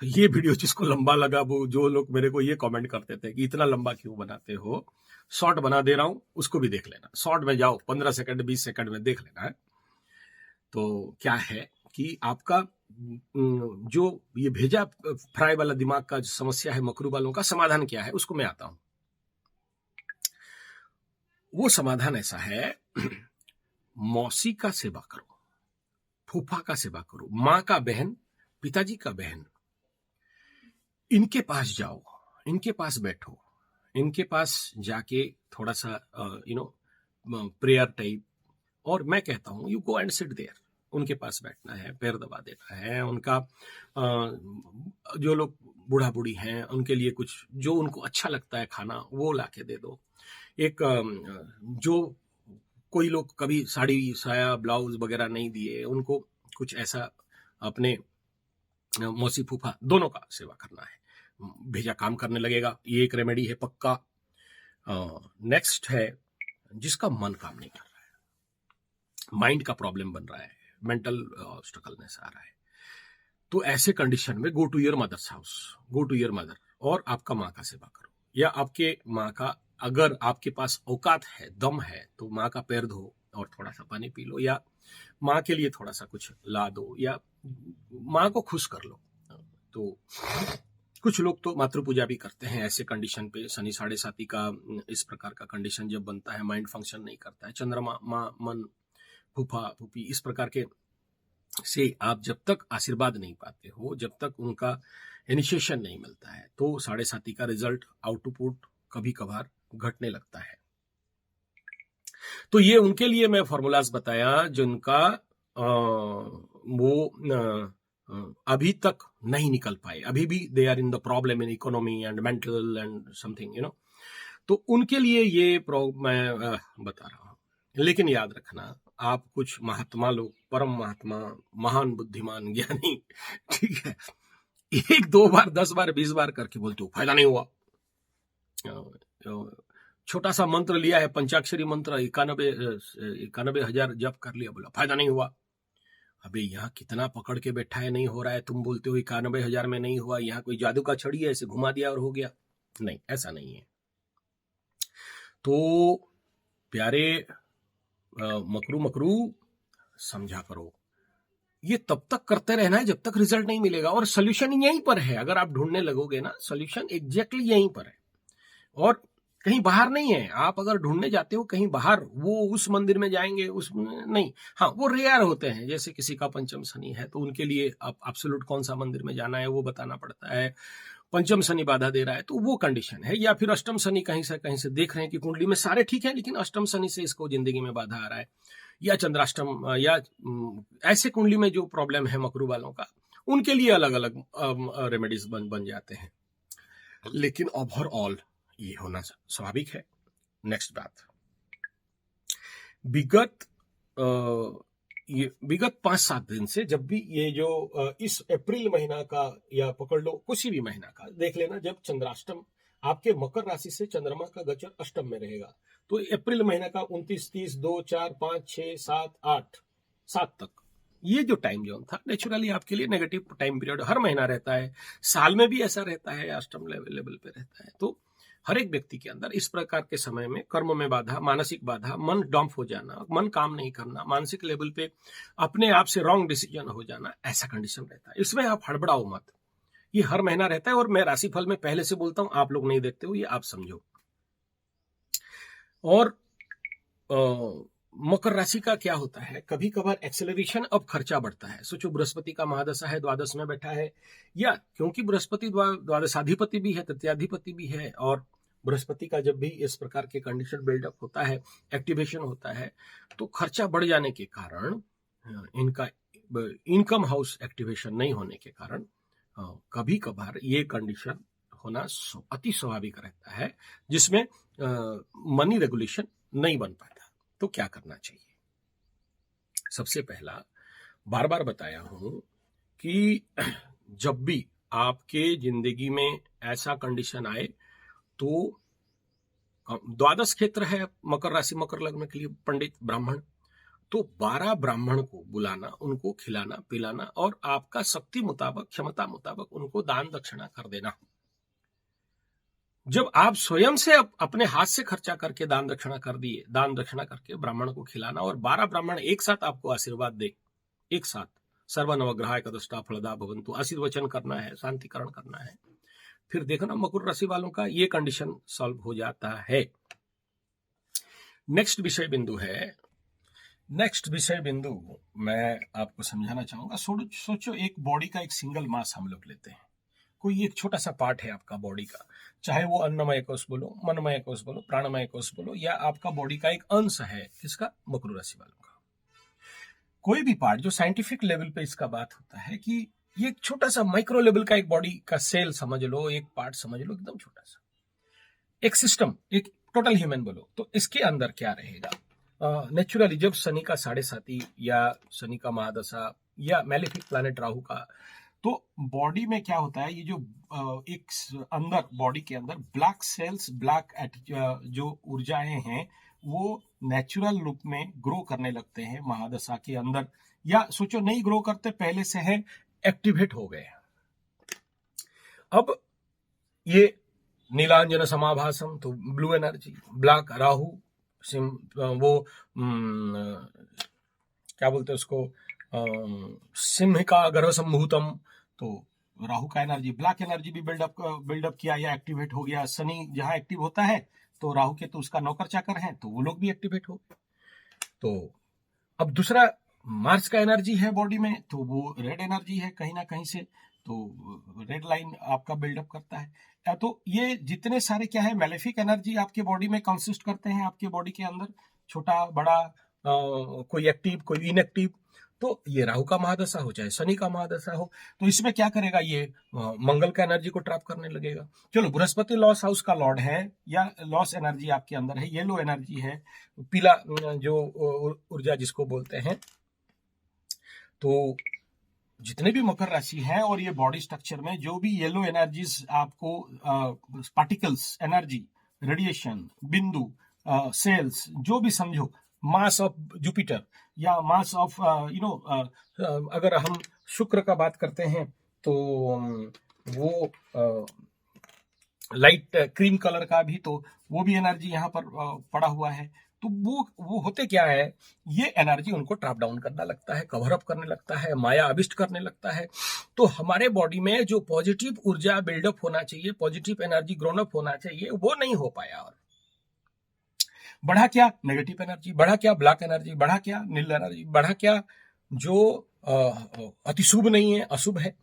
ये वीडियो जिसको लंबा लगा, वो जो लोग मेरे को ये कमेंट करते थे कि इतना लंबा क्यों बनाते हो, शॉर्ट बना दे रहा हूं, उसको भी देख लेना। शॉर्ट में जाओ, 15 सेकंड 20 सेकंड में देख लेना है। तो क्या है कि आपका जो ये भेजा फ्राई वाला दिमाग का जो समस्या है मकरू वालों का, समाधान क्या है उसको मैं आता हूं। वो समाधान ऐसा है, मौसी का सेवा करो, फूफा का सेवा करो, माँ का बहन, पिताजी का बहन, इनके पास जाओ, इनके पास बैठो, इनके पास जाके थोड़ा सा प्रेयर टाइप, और मैं कहता हूं you go and sit there, उनके पास बैठना है, पैर दबा देना है उनका। जो लोग बूढ़ा बूढ़ी हैं उनके लिए कुछ जो उनको अच्छा लगता है खाना वो लाके दे दो। एक जो कोई लोग कभी साड़ी साया ब्लाउज वगैरह नहीं दिए, उनको कुछ ऐसा अपने मौसी फूफा दोनों का सेवा करना है। भेजा काम करने लगेगा, ये एक रेमेडी है पक्का। नेक्स्ट है जिसका मन काम नहीं कर रहा है, माइंड का प्रॉब्लम बन रहा है, मेंटल स्ट्रगलनेस आ रहा है, तो ऐसे कंडीशन में go to your mother's house, go to your mother, और आपका माँ का सेवा करो, या आपके माँ का, अगर आपके पास औकात है, दम है, तो माँ का पैर धो और थोड़ा सा पानी पी लो, या माँ के लिए थोड़ा सा कुछ ला दो, या माँ को खुश कर लो। तो कुछ लोग तो मातृ पूजा भी करते हैं ऐसे कंडीशन पे। शनि 7.5 का इस प्रकार का कंडीशन जब बनता है, माइंड फंक्शन नहीं करता है, चंद्रमा, माँ, मन, फूफा फूफी, इस प्रकार के से आप जब तक आशीर्वाद नहीं पाते हो, जब तक उनका इनिशिएशन नहीं मिलता है, तो 7.5 का रिजल्ट आउटपुट कभी कभार घटने लगता है। तो ये उनके लिए मैं फॉर्मूलाज बताया जिनका वो अभी तक नहीं निकल पाए, अभी भी they are in the problem in economy and mental and something, तो उनके लिए ये मैं बता रहा हूं। लेकिन याद रखना, आप कुछ महात्मा लोग, परम महात्मा, महान बुद्धिमान ज्ञानी, ठीक है, 1 2 बार 10 बार 20 बार करके बोलते हो फायदा नहीं हुआ। छोटा सा मंत्र लिया है, पंचाक्षरी मंत्र, 91,000 जप कर लिया, बोला फायदा नहीं हुआ। अबे यहाँ कितना पकड़ के बैठा है, नहीं हो रहा है, तुम बोलते हो 91,000 में नहीं हुआ, यहाँ कोई जादू का छड़ी है ऐसे घुमा दिया और हो गया? नहीं, ऐसा नहीं है। तो प्यारे मकरू समझा करो, ये तब तक करते रहना है जब तक रिजल्ट नहीं मिलेगा, और सोल्यूशन यहीं पर है। अगर आप ढूंढने लगोगे ना, सोल्यूशन एग्जैक्टली यहीं पर है, और कहीं बाहर नहीं है। आप अगर ढूंढने जाते हो कहीं बाहर, वो उस मंदिर में जाएंगे, उस नहीं, हाँ वो रेयर होते हैं, जैसे किसी का पंचम शनि है तो उनके लिए आप एब्सोल्यूट कौन सा मंदिर में जाना है वो बताना पड़ता है। पंचम शनि बाधा दे रहा है तो वो कंडीशन है, या फिर अष्टम शनि कहीं से देख रहे हैं कि कुंडली में सारे ठीक है लेकिन अष्टम शनि से इसको जिंदगी में बाधा आ रहा है, या चंद्राष्टम, या ऐसे कुंडली में जो प्रॉब्लम है मकरू वालों का, उनके लिए अलग अलग रेमेडीज बन जाते हैं। लेकिन ओवरऑल ये होना स्वाभाविक है। नेक्स्ट बात, विगत 5-7 दिन से, जब भी ये जो इस अप्रैल महीना का, या पकड़ लो किसी भी महीना का देख लेना, जब चंद्राष्टम आपके मकर राशि से चंद्रमा का गोचर अष्टम में रहेगा, तो अप्रैल महीना का 29, 30, 2, 4, 5, 6, 7, 8, 7 तक, ये जो टाइम जोन था नेचुरली आपके लिए नेगेटिव टाइम पीरियड हर महीना रहता है, साल में भी ऐसा रहता है, अष्टम लेवल पे रहता है। तो हर एक व्यक्ति के अंदर इस प्रकार के समय में कर्म में बाधा, मानसिक बाधा, मन डंप हो जाना, मन काम नहीं करना, मानसिक लेवल पे अपने आप से रॉन्ग डिसीजन हो जाना, ऐसा कंडीशन रहता है। इसमें आप हड़बड़ाओ मत, ये हर महीना रहता है, और मैं राशिफल में पहले से बोलता हूं, आप लोग नहीं देखते हो, ये आप समझो। और मकर राशि का क्या होता है, कभी कभार एक्सेलरेशन, अब खर्चा बढ़ता है। सोचो बृहस्पति का महादशा है, द्वादश में बैठा है, या क्योंकि बृहस्पति द्वादशाधिपति भी है, तृतीयाधिपति भी है, और बृहस्पति का जब भी इस प्रकार के कंडीशन बिल्डअप होता है, एक्टिवेशन होता है, तो खर्चा बढ़ जाने के कारण, इनका इनकम हाउस एक्टिवेशन नहीं होने के कारण, कभी कभार ये कंडीशन होना अति स्वाभाविक रहता है, जिसमें मनी रेगुलेशन नहीं बन पाता। तो क्या करना चाहिए? सबसे पहला, बार बार बताया हूं कि जब भी आपके जिंदगी में ऐसा कंडीशन आए तो द्वादश क्षेत्र है मकर राशि मकर लग्न के लिए पंडित ब्राह्मण, तो 12 ब्राह्मण को बुलाना, उनको खिलाना पिलाना और आपका शक्ति मुताबिक क्षमता मुताबिक उनको दान दक्षिणा कर देना। जब आप स्वयं से अपने हाथ से खर्चा करके दान दक्षिणा कर दिए, दान दक्षिणा करके ब्राह्मण को खिलाना और 12 ब्राह्मण एक साथ आपको आशीर्वाद दे, एक साथ सर्व नवग्रहाय कदष्टा फलदा भवन्तु आशीर्वचन करना है, शांतिकरण करना है, फिर देखना मकर राशि वालों का ये कंडीशन सॉल्व हो जाता है। नेक्स्ट विषय बिंदु मैं आपको समझाना चाहूंगा। सोचो एक बॉडी का एक सिंगल मास हम लोग लेते हैं, कोई एक छोटा सा पार्ट है आपका बॉडी का, चाहे वो अन्नमय कोश बोलो, मनमय कोश बोलो, प्राणमय कोश बोलो, या आपका बॉडी का एक अंश है, किसका? मकर राशि वालों का। कोई भी पार्ट जो साइंटिफिक लेवल पे इसका बात होता है कि ये एक छोटा सा माइक्रो लेवल का एक बॉडी का सेल समझ लो, एक पार्ट समझ लो, एकदम छोटा सा एक सिस्टम, एक टोटल ह्यूमन बोलो, तो इसके अंदर क्या रहेगा? नेचुरली जब शनि का 7.5 या शनि का महादशा या मैलेफिक प्लैनेट राहु का, तो बॉडी में क्या होता है, ये जो एक अंदर बॉडी के अंदर ब्लैक सेल्स, ब्लैक जो ऊर्जाएं हैं वो नेचुरल रूप में ग्रो करने लगते हैं महादशा के अंदर, या सोचो नहीं ग्रो करते, पहले से है, एक्टिवेट हो गए। अब ये नीलांजन समाभासम, तो ब्लू एनर्जी, ब्लैक राहु, वो क्या बोलते हैं उसको, सिंह का गर्भ संभूतम, तो राहु का एनर्जी, ब्लैक एनर्जी भी बिल्डअप किया या एक्टिवेट हो गया। शनि जहां एक्टिव होता है तो राहु के तो उसका नौकर चाकर है, तो वो लोग भी एक्टिवेट हो गए। तो अब दूसरा मार्स का एनर्जी है बॉडी में, तो वो रेड एनर्जी है कहीं ना कहीं से, तो रेड लाइन आपका बिल्डअप करता है। तो ये जितने सारे क्या है मैलेफिक एनर्जी आपके बॉडी में कंसिस्ट करते हैं, आपके बॉडी के अंदर, छोटा बड़ा, कोई एक्टिव कोई इनएक्टिव, तो ये राहु का महादशा हो चाहे शनि का महादशा हो, तो इसमें क्या करेगा, ये मंगल का एनर्जी को ट्रैप करने लगेगा। चलो बृहस्पति लॉस हाउस का लॉर्ड है, या लॉस एनर्जी आपके अंदर है, येलो एनर्जी है, पीला जो ऊर्जा जिसको बोलते हैं। तो जितने भी मकर राशि है और ये बॉडी स्ट्रक्चर में जो भी येलो एनर्जीज आपको, पार्टिकल्स एनर्जी, रेडिएशन, बिंदु, सेल्स, जो भी समझो, मास ऑफ जुपिटर या मास ऑफ अगर हम शुक्र का बात करते हैं तो वो लाइट क्रीम कलर का भी, तो वो भी एनर्जी यहाँ पर पड़ा हुआ है। तो वो होते क्या है, ये एनर्जी उनको ट्रैप डाउन करना लगता है, कवर अप करने लगता है, माया अभिष्ट करने लगता है। तो हमारे बॉडी में जो पॉजिटिव ऊर्जा बिल्डअप होना चाहिए, पॉजिटिव एनर्जी ग्रोन अप होना चाहिए, वो नहीं हो पाया। और बढ़ा क्या नेगेटिव एनर्जी, बढ़ा क्या ब्लैक एनर्जी, बढ़ा क्या नील एनर्जी, बढ़ा क्या जो अतिशुभ नहीं है, अशुभ है।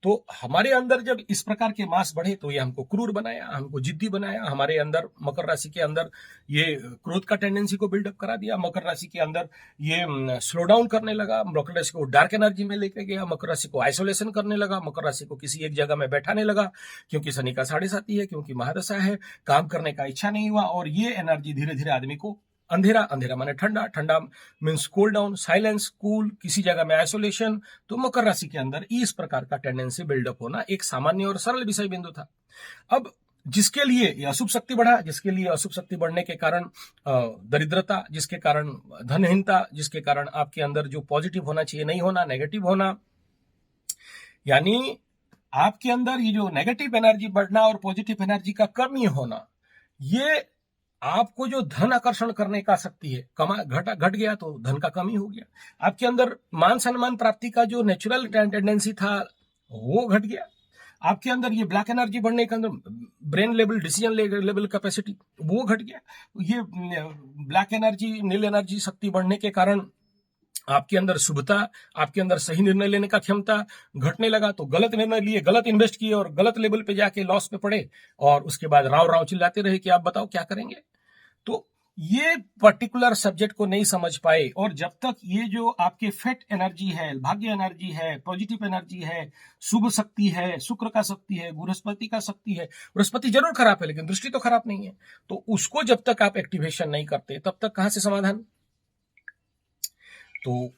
तो हमारे अंदर जब इस प्रकार के मास बढ़े तो ये हमको क्रूर बनाया, हमको जिद्दी बनाया। हमारे अंदर मकर राशि के अंदर ये क्रोध का टेंडेंसी को बिल्डअप करा दिया। मकर राशि के अंदर ये स्लो डाउन करने लगा, मकर राशि को डार्क एनर्जी में लेके गया, मकर राशि को आइसोलेशन करने लगा, मकर राशि को किसी एक जगह में बैठाने लगा, क्योंकि शनि का 7.5 है, क्योंकि महादशा है, काम करने का इच्छा नहीं हुआ। और ये एनर्जी धीरे धीरे आदमी को अंधेरा, अंधेरा माने ठंडा, ठंडा means cool down, silence, cool, किसी जगह में आइसोलेशन। तो मकर राशि के अंदर इस प्रकार का टेंडेंसी बिल्डअप होना एक सामान्य और सरल विषय बिंदु था। अब जिसके लिए अशुभ शक्ति बढ़ा, जिसके लिए अशुभ शक्ति बढ़ने के कारण दरिद्रता, जिसके कारण धनहीनता, जिसके कारण आपके अंदर जो पॉजिटिव होना चाहिए नहीं होना, नेगेटिव होना, यानी आपके अंदर ये जो नेगेटिव एनर्जी बढ़ना और पॉजिटिव एनर्जी का कमी होना, ये आपको जो धन आकर्षण करने का शक्ति है घट गया, तो धन का कमी हो गया। आपके अंदर मान सम्मान प्राप्ति का जो नेचुरल टेंडेंसी था वो घट गया। आपके अंदर ये ब्लैक एनर्जी बढ़ने के अंदर brain level, decision level capacity वो घट गया। ये ब्लैक एनर्जी, नील एनर्जी शक्ति बढ़ने के कारण आपके अंदर शुभता, आपके अंदर सही निर्णय लेने का क्षमता घटने लगा। तो गलत निर्णय लिए, गलत इन्वेस्ट किए और गलत लेवल पे जाके लॉस पे पड़े, और उसके बाद राव राव चिल्लाते रहे कि आप बताओ क्या करेंगे। तो ये पर्टिकुलर सब्जेक्ट को नहीं समझ पाए, और जब तक ये जो आपके फेट एनर्जी है, भाग्य एनर्जी है, पॉजिटिव एनर्जी है, शुभ शक्ति है, शुक्र का शक्ति है, बृहस्पति का शक्ति है, बृहस्पति जरूर खराब है लेकिन दृष्टि तो खराब नहीं है, तो उसको जब तक आप एक्टिवेशन नहीं करते तब तक कहां से समाधान। तो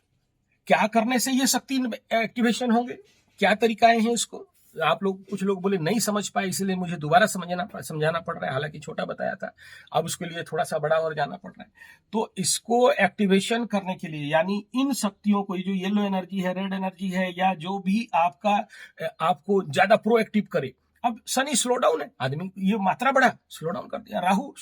क्या करने से ये शक्ति एक्टिवेशन होंगे, क्या तरीकाएं हैं इसको? आप लोग, कुछ लोग बोले नहीं समझ पाए, इसलिए मुझे दोबारा समझाना पड़ रहा है, हालांकि छोटा बताया था, अब उसके लिए थोड़ा सा बड़ा और जाना पड़ रहा है। तो इसको एक्टिवेशन करने के लिए, यानी इन शक्तियों को, जो येलो एनर्जी है, रेड एनर्जी है, या जो भी आपको ज्यादा प्रोएक्टिव करे। अब शनि स्लो डाउन है, आदमी ये मात्रा बढ़ा, स्लो डाउन कर दिया। राहु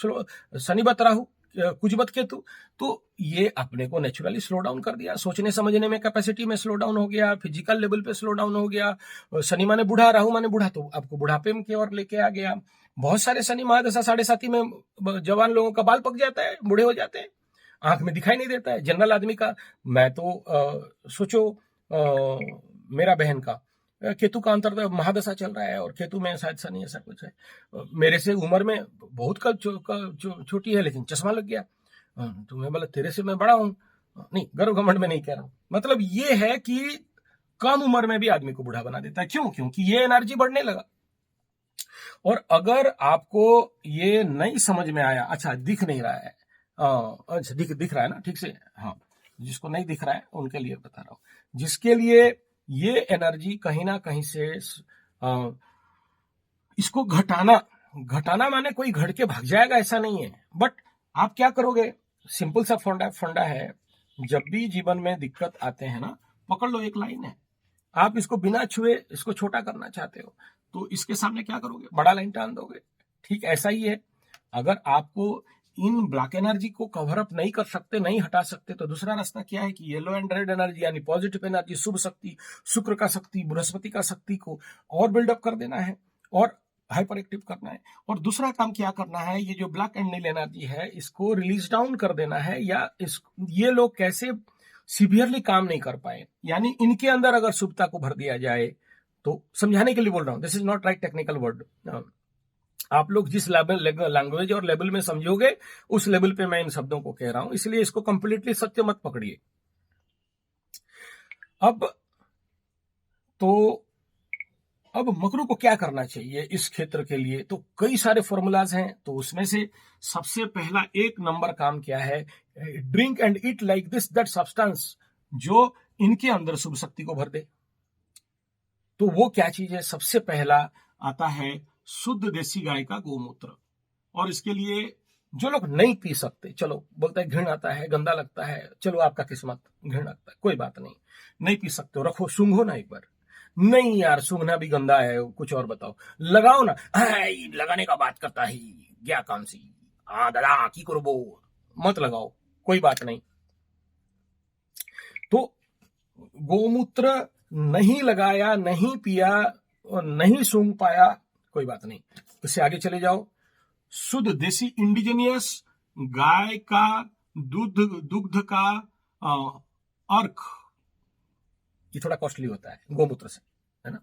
शनिवत राहु, कुजबत केतु, तो ये अपने को नेचुरली स्लो डाउन कर दिया। सोचने समझने में कैपेसिटी में स्लो डाउन हो गया, फिजिकल लेवल पे स्लो डाउन हो गया। शनि माने बूढ़ा, राहु माने बूढ़ा, तो आपको बुढ़ापे की ओर लेके आ गया। बहुत सारे शनि महादशा 7.5 में जवान लोगों का बाल पक जाता है, बूढ़े हो जाते हैं, आंख में दिखाई नहीं देता है। जनरल आदमी का, मैं तो सोचो मेरा बहन का केतु का अंतर महादशा चल रहा है, और केतु में शायद शनि ऐसा कुछ है, मेरे से उम्र में बहुत छोटी है, लेकिन चश्मा लग गया। तो मैं बोला तेरे से मैं बड़ा हूं, नहीं गर्व घमंड में नहीं कह रहा हूं, मतलब ये है कि कम उम्र में भी आदमी को बूढ़ा बना देता है। क्यों? क्योंकि ये एनर्जी बढ़ने लगा। और अगर आपको ये नहीं समझ में आया, अच्छा दिख नहीं रहा है, अच्छा दिख रहा है ना ठीक से, हाँ, जिसको नहीं दिख रहा है उनके लिए बता रहा हूं, जिसके लिए ये एनर्जी कहीं ना कहीं से इसको घटाना माने कोई घट के भाग जाएगा ऐसा नहीं है, बट आप क्या करोगे? सिंपल सा फंडा है, जब भी जीवन में दिक्कत आते हैं ना, पकड़ लो, एक लाइन है, आप इसको बिना छुए इसको छोटा करना चाहते हो, तो इसके सामने क्या करोगे? बड़ा लाइन टान दोगे। ठीक ऐसा ही है, अगर आपको इन ब्लैक एनर्जी को कवर अप नहीं कर सकते, नहीं हटा सकते, तो दूसरा रास्ता क्या है कि येलो एंड रेड एनर्जी, यानी पॉजिटिव एनर्जी, शुभ शक्ति, शुक्र का शक्ति, बृहस्पति का शक्ति को और बिल्डअप कर देना है और हाइपर एक्टिव करना है। और दूसरा काम क्या करना है, ये जो ब्लैक एंड नील एनर्जी है इसको रिलीज डाउन कर देना है, या ये लोग कैसे सीवियरली काम नहीं कर पाए, यानी इनके अंदर अगर शुभता को भर दिया जाए, तो समझाने के लिए बोल रहा हूं, this is not right technical word, आप लोग जिस लैंग्वेज और लेवल में समझोगे उस लेवल पे मैं इन शब्दों को कह रहा हूं, इसलिए इसको कंप्लीटली सत्य मत पकड़िए। अब मकरू को क्या करना चाहिए इस क्षेत्र के लिए? तो कई सारे फॉर्मूलाज हैं, तो उसमें से सबसे पहला 1 नंबर काम क्या है, drink and eat like this that substance, जो इनके अंदर शुभ शक्ति को भर दे। तो वो क्या चीज है? सबसे पहला आता है शुद्ध देसी गाय का गोमूत्र। और इसके लिए जो लोग नहीं पी सकते, चलो बोलते हैं घृण आता है, गंदा लगता है, चलो आपका किस्मत, घृण लगता है, कोई बात नहीं पी सकते हो, रखो, सूंघो ना एक बार। नहीं यार, सूंघना भी गंदा है, कुछ और बताओ, लगाओ ना, लगाने का बात करता है क्या काम सी, दादा की करो, मत लगाओ, कोई बात नहीं। तो गोमूत्र नहीं लगाया, नहीं पिया और नहीं सूंघ पाया, कोई बात नहीं, इससे आगे चले जाओ। शुद्ध देसी इंडिजिनियस गाय का दुग्ध का अर्क, ये थोड़ा कॉस्टली होता है गोमूत्र से, है ना।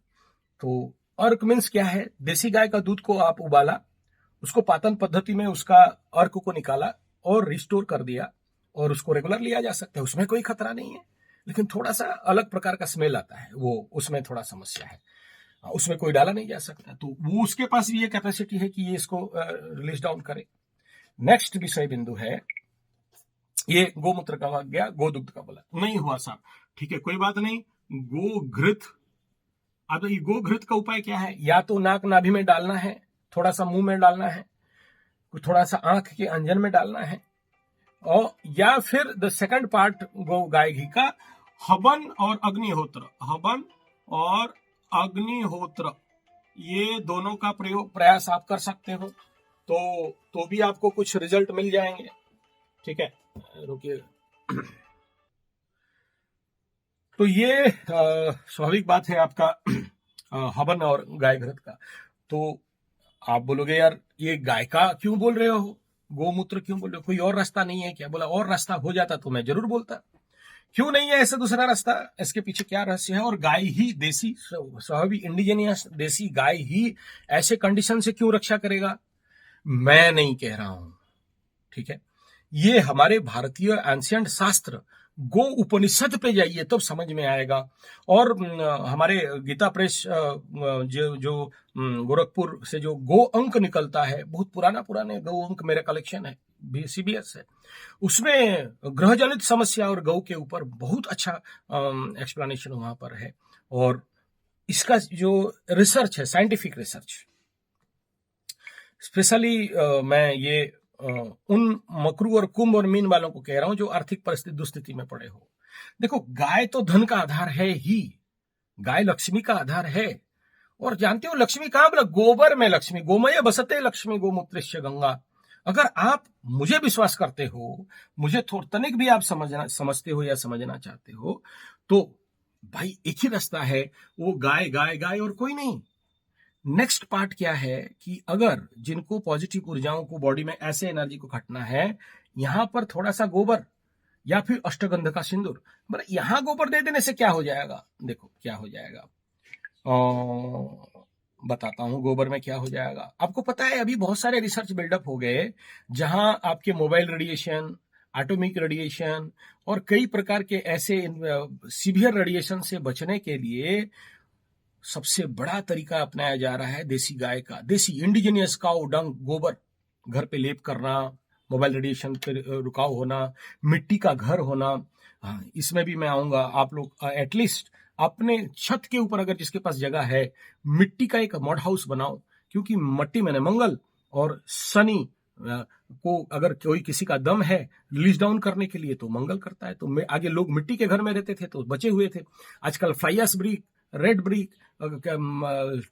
तो अर्क मीन्स क्या है? देसी गाय का दूध को आप उबाला, उसको पातन पद्धति में उसका अर्क को निकाला और रिस्टोर कर दिया, और उसको रेगुलर लिया जा सकता है, उसमें कोई खतरा नहीं है, लेकिन थोड़ा सा अलग प्रकार का स्मेल आता है, वो उसमें थोड़ा समस्या है, उसमें कोई डाला नहीं जा सकता। तो वो उसके पास भी ये कैपेसिटी है कि ये इसको रिलीज डाउन करे। नेक्स्ट विषय बिंदु है, ये गोमूत्र का भाग गया, गोदुग्ध का बोला नहीं हुआ साहब, ठीक है कोई बात नहीं, गोघृत। अब ये गोघृत का उपाय क्या है? या तो नाक नाभि में डालना है, थोड़ा सा मुंह में डालना है, थोड़ा सा आंख के अंजन में डालना है, और या फिर द सेकंड पार्ट गो गाय घी का हवन और अग्निहोत्र, हवन और अग्निहोत्र, ये दोनों का प्रयास आप कर सकते हो, तो भी आपको कुछ रिजल्ट मिल जाएंगे। ठीक है, रुकिए। तो ये स्वाभाविक बात है आपका हवन और गाय घृत का। तो आप बोलोगे यार ये गाय का क्यों बोल रहे हो, गोमूत्र क्यों बोल रहे हो, कोई और रास्ता नहीं है क्या? बोला और रास्ता हो जाता तो मैं जरूर बोलता, क्यों नहीं है ऐसा दूसरा रास्ता? इसके पीछे क्या रहस्य है? और गाय ही, देसी स्वाभाविक इंडिजिनियस देसी गाय ही ऐसे कंडीशन से क्यों रक्षा करेगा? मैं नहीं कह रहा हूं, ठीक है, ये हमारे भारतीय एंशिएंट शास्त्र गो उपनिषद पे जाइए तब समझ में आएगा। और हमारे गीता प्रेस जो गोरखपुर से जो गो अंक निकलता है, बहुत पुराने गो अंक मेरा कलेक्शन है, CBS है, उसमें ग्रह जनित समस्या और गौ के ऊपर बहुत अच्छा एक्सप्लेनेशन वहां पर है। और इसका जो रिसर्च है, साइंटिफिक रिसर्च, स्पेशली मैं ये उन मकरू और कुंभ और मीन वालों को कह रहा हूं जो आर्थिक परिस्थिति दुस्थिति में पड़े हो। देखो, गाय तो धन का आधार है ही, गाय लक्ष्मी का आधार है। और जानते हो लक्ष्मी कहां? बोला गोबर में लक्ष्मी, गोमय बसते लक्ष्मी गोमूत्रस्य गंगा। अगर आप मुझे विश्वास करते हो, मुझे थोड़ा तनिक भी आप समझते हो या समझना चाहते हो, तो भाई एक ही रास्ता है, वो गाय गाय गाय और कोई नहीं। नेक्स्ट पार्ट क्या है कि अगर जिनको पॉजिटिव ऊर्जाओं को बॉडी में ऐसे एनर्जी को खटना है, यहां पर थोड़ा सा गोबर या फिर अष्टगंध का सिंदूर, मतलब यहां गोबर दे देने से क्या हो जाएगा? देखो क्या हो जाएगा, बताता हूं गोबर में क्या हो जाएगा। आपको पता है अभी बहुत सारे रिसर्च बिल्डअप हो गए जहां आपके मोबाइल रेडिएशन, एटॉमिक रेडिएशन और कई प्रकार के ऐसे सीवियर रेडिएशन से बचने के लिए सबसे बड़ा तरीका अपनाया जा रहा है देसी गाय का, देसी इंडिजिनियस काउ डंग, गोबर घर पे लेप करना, मोबाइल रेडिएशन पे रुकाव होना, मिट्टी का घर होना। हाँ, इसमें भी मैं आऊंगा। आप लोग एटलीस्ट अपने छत के ऊपर अगर जिसके पास जगह है, मिट्टी का एक मॉड हाउस बनाओ, क्योंकि मिट्टी में मंगल और शनि को अगर कोई किसी का दम है रिलीज डाउन करने के लिए तो मंगल करता है। तो आगे लोग मिट्टी के घर में रहते थे तो बचे हुए थे। आजकल flies brick, red brick,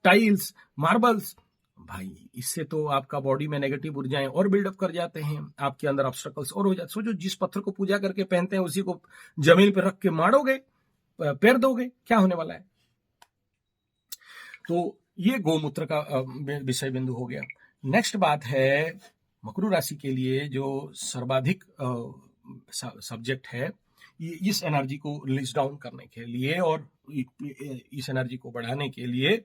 tiles, marbles, भाई इससे तो आपका बॉडी में नेगेटिव ऊर्जाएं और बिल्डअप कर जाते हैं, आपके अंदर ऑब्स्टेकल्स और हो जाते। सोचो, जिस पत्थर को पूजा करके पहनते हैं उसी को जमीन पर रख के मारोगे, पैर दोगे, क्या होने वाला है? तो ये गोमूत्र का विषय बिंदु हो गया। नेक्स्ट बात है मकरू राशि के लिए जो सर्वाधिक सब्जेक्ट है, इस एनर्जी को रिलीज डाउन करने के लिए और इस एनर्जी को बढ़ाने के लिए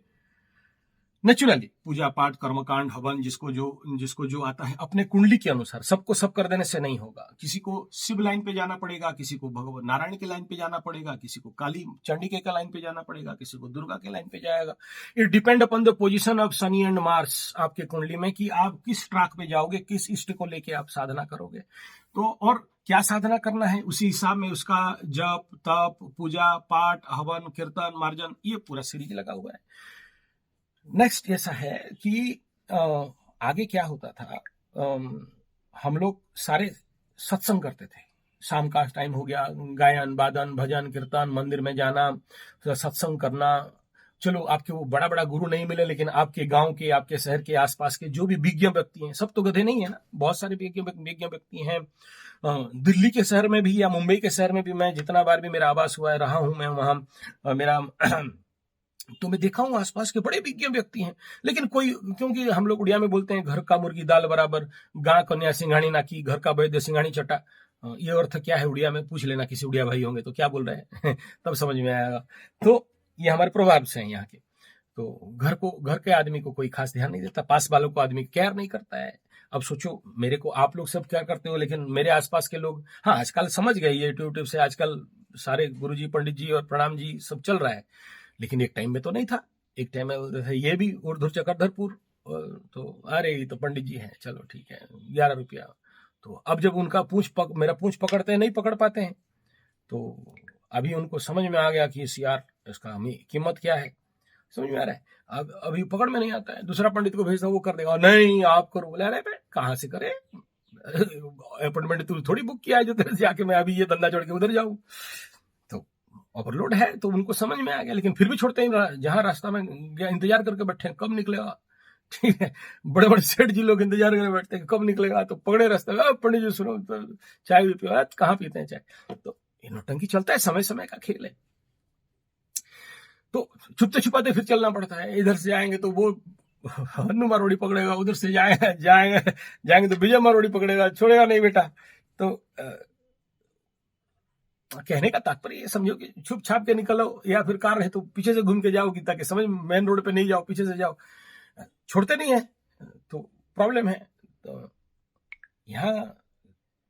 नेचुरली पूजा पाठ, कर्मकांड, हवन, जिसको जो आता है अपने कुंडली के अनुसार। सबको सब कर देने से नहीं होगा। किसी को शिव लाइन पे जाना पड़ेगा, किसी को भगवान नारायण के लाइन पे जाना पड़ेगा, किसी को काली चंडिका के लाइन पे जाना पड़ेगा, किसी को दुर्गा के लाइन पे जाएगा। It depend upon the position of Sunny and Mars आपके कुंडली में, कि आप किस ट्रैक पे जाओगे, किस इष्ट को लेके आप साधना करोगे। तो और क्या साधना करना है उसी हिसाब में उसका जप, तप, पूजा पाठ, हवन, कीर्तन, मार्जन, ये पूरा सीरीज लगा हुआ है। नेक्स्ट ऐसा है कि आगे क्या होता था, हम लोग सारे सत्संग करते थे। शाम का टाइम हो गया, गायन बादन भजन कीर्तन, मंदिर में जाना, सत्संग करना। चलो आपके वो बड़ा बड़ा गुरु नहीं मिले, लेकिन आपके गांव के, आपके शहर के आसपास के जो भी विज्ञ व्यक्ति हैं, सब तो गधे नहीं है ना, बहुत सारे विज्ञ व्यक्ति हैं। दिल्ली के शहर में भी या मुंबई के शहर में भी, मैं जितना बार भी मेरा आवास हुआ है, रहा हूं मैं वहां, मेरा तो मैं देखा हूं आसपास के बड़े विज्ञ व्यक्ति हैं, लेकिन कोई, क्योंकि हम लोग उड़िया में बोलते हैं घर का मुर्गी दाल बराबर, गां कन्या सिंघाणी ना की, घर का वैद्य सिंघाणी चटा। ये अर्थ क्या है उड़िया में? पूछ लेना, किसी उड़िया भाई होंगे तो क्या बोल रहे हैं तब समझ में आएगा। तो ये हमारे प्रभाव से हैं यहाँ के। तो घर के आदमी को कोई खास ध्यान नहीं देता, पास वालों को आदमी केयर नहीं करता है। अब सोचो, मेरे को आप लोग सब क्या करते हो, लेकिन मेरे आसपास के लोग, हाँ आजकल समझ गए, ये यूट्यूब से आजकल सारे गुरुजी पंडित जी और प्रणाम जी सब चल रहा है, लेकिन एक टाइम में तो नहीं था। एक टाइम में बोलते थे ये भी उर्धुर चक्रधरपुर, तो अरे ये तो पंडित जी हैं, चलो ठीक है 11 रुपया। तो अब जब उनका मेरा पूंछ पकड़ते हैं, नहीं पकड़ पाते हैं, तो अभी उनको समझ में आ गया कि इस यार इसका हमें कीमत क्या है, समझ में आ रहा है। अब अभी पकड़ में नहीं आता है, दूसरा पंडित को भेजता, वो कर देगा, नहीं आप करो। बोले अरे कहाँ से करे, अपॉइंटमेंट तू थोड़ी बुक किया है जो तेरे से आके मैं अभी ये धंधा छोड़ के उधर जाऊं। तो ओवरलोड है, तो उनको समझ में आ गया, लेकिन फिर भी छोड़ते ही, जहां रास्ता में इंतजार करके बैठे कब निकलेगा। ठीक है, बड़े बड़े सेठ जी लोग इंतजार करके बैठते हैं कब निकलेगा, तो पकड़े रास्ते में, पंडित जी सुनो तो चाय भी पियो, कहाँ पीते हैं चाय। तो ये नौटंकी चलता है, समय समय का खेल है। तो छुपते छुपाते फिर चलना पड़ता है। इधर से जाएंगे तो वो हन्नू मारोड़ी पकड़ेगा, उधर से जाएंगे तो विजय मारोड़ी पकड़ेगा, छोड़ेगा नहीं बेटा। तो कहने का तात्पर्य ये समझो कि छुप छाप के निकलो, या फिर कार है तो पीछे से घूम के जाओ, ताकि समझ मेन रोड पे नहीं जाओ, पीछे से जाओ, छोड़ते नहीं है तो प्रॉब्लम है। तो यहाँ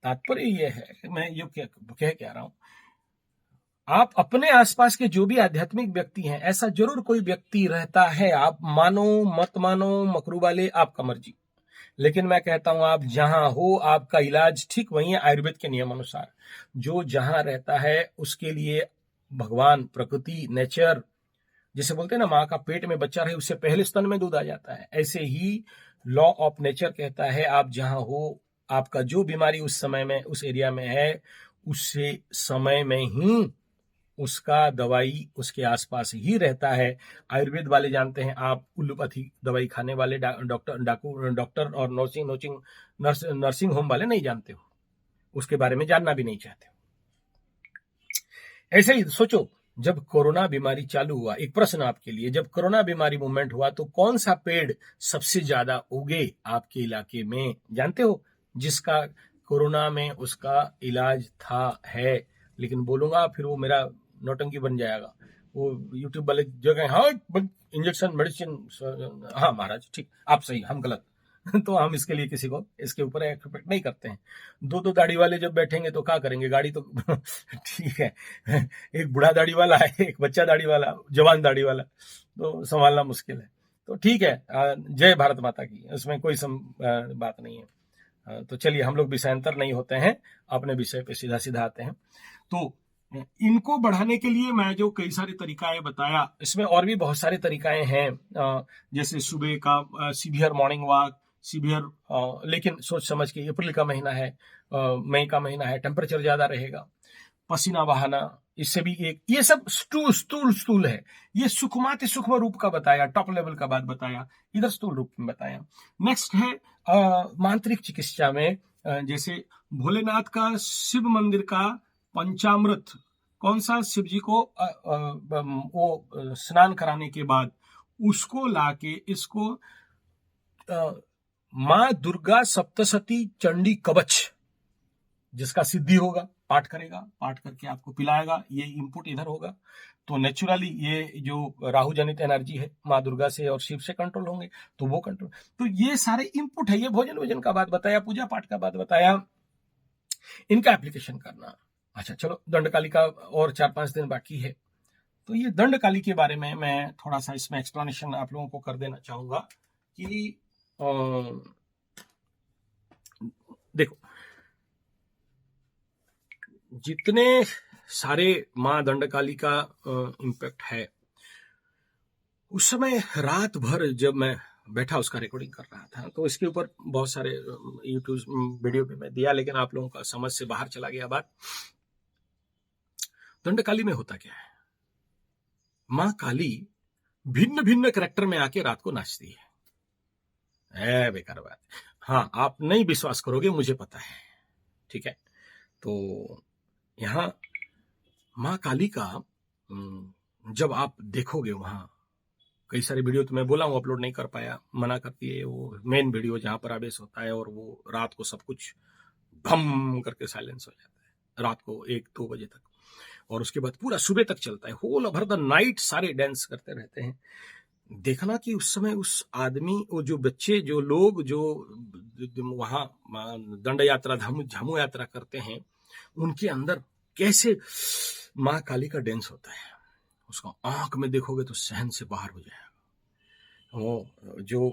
तात्पर्य ये है कि मैं ये कह रहा हूं आप अपने आसपास के जो भी आध्यात्मिक व्यक्ति हैं, ऐसा जरूर कोई व्यक्ति रहता है, आप मानो मत मानो मकरू वाले, आपका मर्जी, लेकिन मैं कहता हूं आप जहां हो आपका इलाज ठीक वही है आयुर्वेद के नियम अनुसार। जो जहां रहता है उसके लिए भगवान, प्रकृति, नेचर, जिसे बोलते हैं ना माँ का पेट में बच्चा रहे उससे पहले स्तन में दूध आ जाता है, ऐसे ही लॉ ऑफ नेचर कहता है आप जहां हो, आपका जो बीमारी उस समय में उस एरिया में है, उससे समय में ही उसका दवाई उसके आसपास ही रहता है। आयुर्वेद वाले जानते हैं, आप उल्लोपैथी दवाई खाने वाले डॉक्टर और नर्सिंग होम वाले नहीं जानते हो, उसके बारे में जानना भी नहीं चाहते। ऐसे ही सोचो, जब कोरोना बीमारी चालू हुआ, एक प्रश्न आपके लिए, जब कोरोना बीमारी मूवमेंट हुआ तो कौन सा पेड़ सबसे ज्यादा उगे आपके इलाके में, जानते हो? जिसका कोरोना में उसका इलाज था, है, लेकिन बोलूंगा फिर वो मेरा नौटंकी बन जाएगा, वो यूट्यूब वाले जगह, हाँ इंजेक्शन मेडिसिन, हाँ महाराज ठीक, आप सही हम गलत। तो हम इसके लिए किसी को इसके ऊपर एक्सपेक्ट नहीं करते हैं। दो दाढ़ी वाले जब बैठेंगे तो क्या करेंगे, गाड़ी तो ठीक है, एक बूढ़ा दाढ़ी वाला है, एक बच्चा दाढ़ी वाला, जवान दाढ़ी वाला, तो संभालना मुश्किल है। तो ठीक है, जय भारत माता की, उसमें कोई बात नहीं है। तो चलिए, हम लोग विषयांतर नहीं होते हैं, अपने विषय पे सीधा सीधा आते हैं। तो इनको बढ़ाने के लिए मैं जो कई सारे तरीकाएं बताया, इसमें और भी बहुत सारे तरीकाएं हैं, जैसे सुबह का सीवियर मॉर्निंग वॉक, सीवियर, लेकिन सोच समझ के, अप्रैल का महीना है, मई का महीना है, टेम्परेचर ज्यादा रहेगा, पसीना बहाना, इससे भी एक, ये सब स्थूल है, ये सूक्ष्माति सूक्ष्म रूप का बताया, टॉप लेवल का बात बताया, इधर स्थूल रूप में बताया। नेक्स्ट है मांत्रिक चिकित्सा में, जैसे भोलेनाथ का शिव मंदिर का पंचामृत, कौन सा, शिव जी को वो स्नान कराने के बाद उसको लाके इसको माँ दुर्गा सप्तशती चंडी कवच, जिसका सिद्धि होगा, पाठ करेगा, पाठ करके आपको पिलाएगा, ये इनपुट इधर होगा, तो नेचुरली ये जो राहु जनित एनर्जी है माँ दुर्गा से और शिव से कंट्रोल होंगे, तो वो कंट्रोल, तो ये सारे इनपुट है। ये भोजन वोजन का बात बताया, पूजा पाठ का बात बताया, इनका एप्लीकेशन करना। अच्छा चलो, दंडकाली का और 4-5 दिन बाकी है, तो ये दंडकाली के बारे में मैं थोड़ा सा इसमें एक्सप्लेनेशन आप लोगों को कर देना चाहूंगा कि देखो, जितने सारे माँ दंडकाली का इम्पैक्ट है, उस समय रात भर जब मैं बैठा उसका रिकॉर्डिंग कर रहा था, तो इसके ऊपर बहुत सारे यूट्यूब वीडियो पे मैं दिया, लेकिन आप लोगों का समझ से बाहर चला गया बात। दंडकाली में होता क्या है, माँ काली भिन्न भिन्न कैरेक्टर में आके रात को नाचती है, बेकार बात। हाँ, आप नहीं विश्वास करोगे, मुझे पता है, ठीक है। तो यहाँ माँ काली का जब आप देखोगे, वहां कई सारे वीडियो तो मैं बोला हूँ अपलोड नहीं कर पाया, मना करती है, वो मेन वीडियो जहां पर आवेश होता है और वो रात को सब कुछ भम करके साइलेंस हो जाता है, रात को 1-2 बजे तक, और उसके बाद पूरा सुबह तक चलता है, होल ओवर द नाइट सारे डांस करते रहते हैं। देखना कि उस समय उस आदमी, वो जो बच्चे, जो लोग जो वहां दंड यात्रा, झामू यात्रा करते हैं, उनके अंदर कैसे माँ काली का डांस होता है, उसका आंख में देखोगे तो सहन से बाहर हो जाएगा। वो जो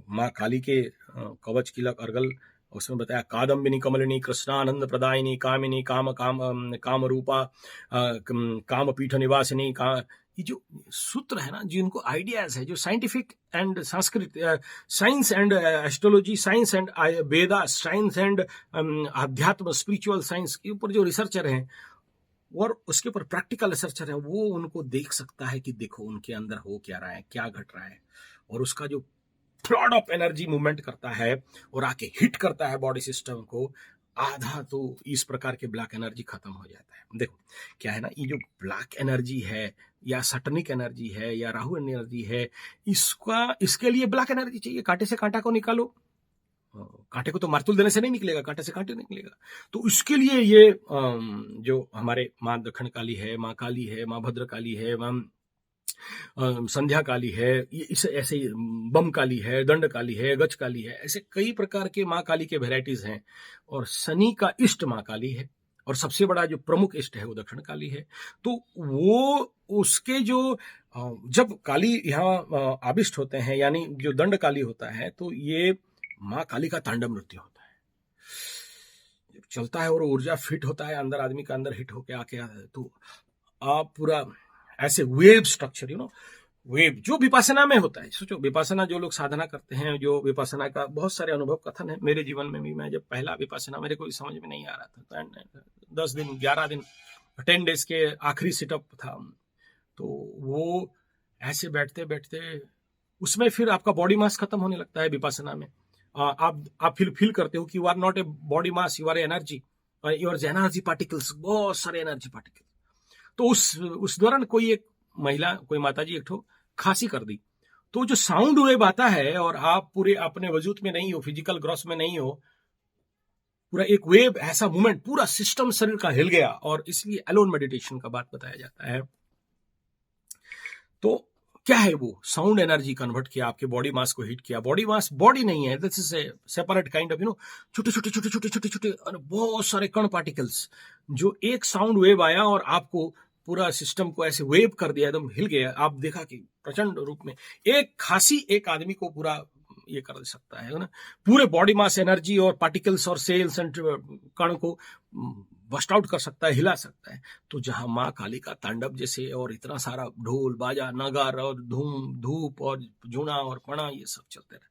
माँ काली के कवच किलक अर्गल, उसमें बताया, कादम्बिनी कमलिनी कृष्णानंद प्रदायिनी कामिनी काम रूपा काम पीठ निवासिनी, ये जो सूत्र है ना, जिनको आइडियाज है, जो scientific and Sanskrit, science and astrology, science and Veda, science and अध्यात्म, स्पिरिचुअल साइंस के ऊपर जो रिसर्चर हैं और उसके ऊपर प्रैक्टिकल रिसर्चर है, वो उनको देख सकता है कि देखो उनके अंदर हो क्या रहा है, क्या घट रहा है, और उसका जो फ्लड ऑफ एनर्जी मूवमेंट करता है और आके हिट करता है बॉडी सिस्टम को, आधा तो इस प्रकार के ब्लैक एनर्जी खत्म हो जाता है। देखो क्या है ना, ये जो ब्लैक एनर्जी है या सटनिक एनर्जी है या राहु एनर्जी है, इसके लिए ब्लैक एनर्जी चाहिए। कांटे से कांटा को निकालो, कांटे को तो मारतूल देने से नहीं निकलेगा, कांटे से कांटे निकलेगा, तो इसके लिए ये जो हमारे माँ दक्षिण काली है, माँ काली है, माँ भद्र काली है, माँ संध्या काली है, इसे ऐसे बम काली है, दंड काली है, गज काली है, ऐसे कई प्रकार के माँ काली के वेराइटीज हैं। और शनि का इष्ट माँ काली है, और सबसे बड़ा जो प्रमुख इष्ट है वो दक्षिण काली है। तो वो उसके जो जब काली यहाँ आविष्ट होते हैं, यानी जो दंड काली होता है, तो ये माँ काली का तांडव नृत्य होता है। जब चलता है और ऊर्जा फिट होता है अंदर, आदमी का अंदर हिट होके आके आता है, तो आप पूरा ऐसे वेव स्ट्रक्चर, वेव जो विपासना में होता है। सोचो, विपासना जो लोग साधना करते हैं, जो विपासना का बहुत सारे अनुभव कथन है मेरे जीवन में भी। मैं जब पहला विपासना, मेरे को समझ में नहीं आ रहा था, तो 10 दिन 11 दिन 10 डेज के आखिरी सेटअप था, तो वो ऐसे बैठते बैठते उसमें फिर आपका बॉडी मास खत्म होने लगता है विपासना में। आप फील करते हो कि you are not a body mass, you are energy, your energy particles, बहुत सारे एनर्जी पार्टिकल्स। तो उस दौरान कोई एक महिला, कोई माताजी एक ठो खांसी कर दी, तो जो साउंड वेव आता है और आप पूरे अपने वजूद में नहीं हो, फिजिकल ग्रॉस में नहीं हो, पूरा एक वेव, ऐसा मूवमेंट, पूरा सिस्टम शरीर का हिल गया, और इसलिए अलोन मेडिटेशन का बात बताया जाता है। तो क्या है वो साउंड एनर्जी कन्वर्ट किया, आपके बॉडी मास को हिट किया। बॉडी मास बॉडी नहीं है, this is a separate kind of छोटे छोटे छोटे छोटे छोटे छोटे बहुत सारे कण पार्टिकल्स, जो एक साउंड वेव आया और आपको पूरा सिस्टम को ऐसे वेव कर दिया, एकदम हिल गया। आप देखा कि प्रचंड रूप में एक खांसी एक आदमी को पूरा ये कर सकता है ना, पूरे बॉडी मास एनर्जी और पार्टिकल्स और सेल्स एंड कण को बस्ट आउट कर सकता है, हिला सकता है। तो जहां माँ काली का तांडव जैसे, और इतना सारा ढोल बाजा नगार और धूम धूप और जूना और पणा, ये सब चलते रहे,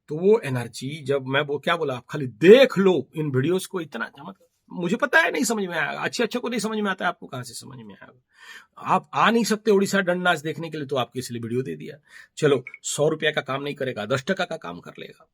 तो वो एनर्जी, जब मैं वो क्या बोला, आप खाली देख लो इन वीडियोस को, इतना मतलब मुझे पता है नहीं समझ में आएगा, अच्छे को नहीं समझ में आता है, आपको कहां से समझ में आएगा। आप आ नहीं सकते उड़ीसा दंड नाच देखने के लिए, तो आपको इसलिए वीडियो दे दिया। चलो, 100 रुपया का काम नहीं करेगा, 10 टका का काम कर लेगा।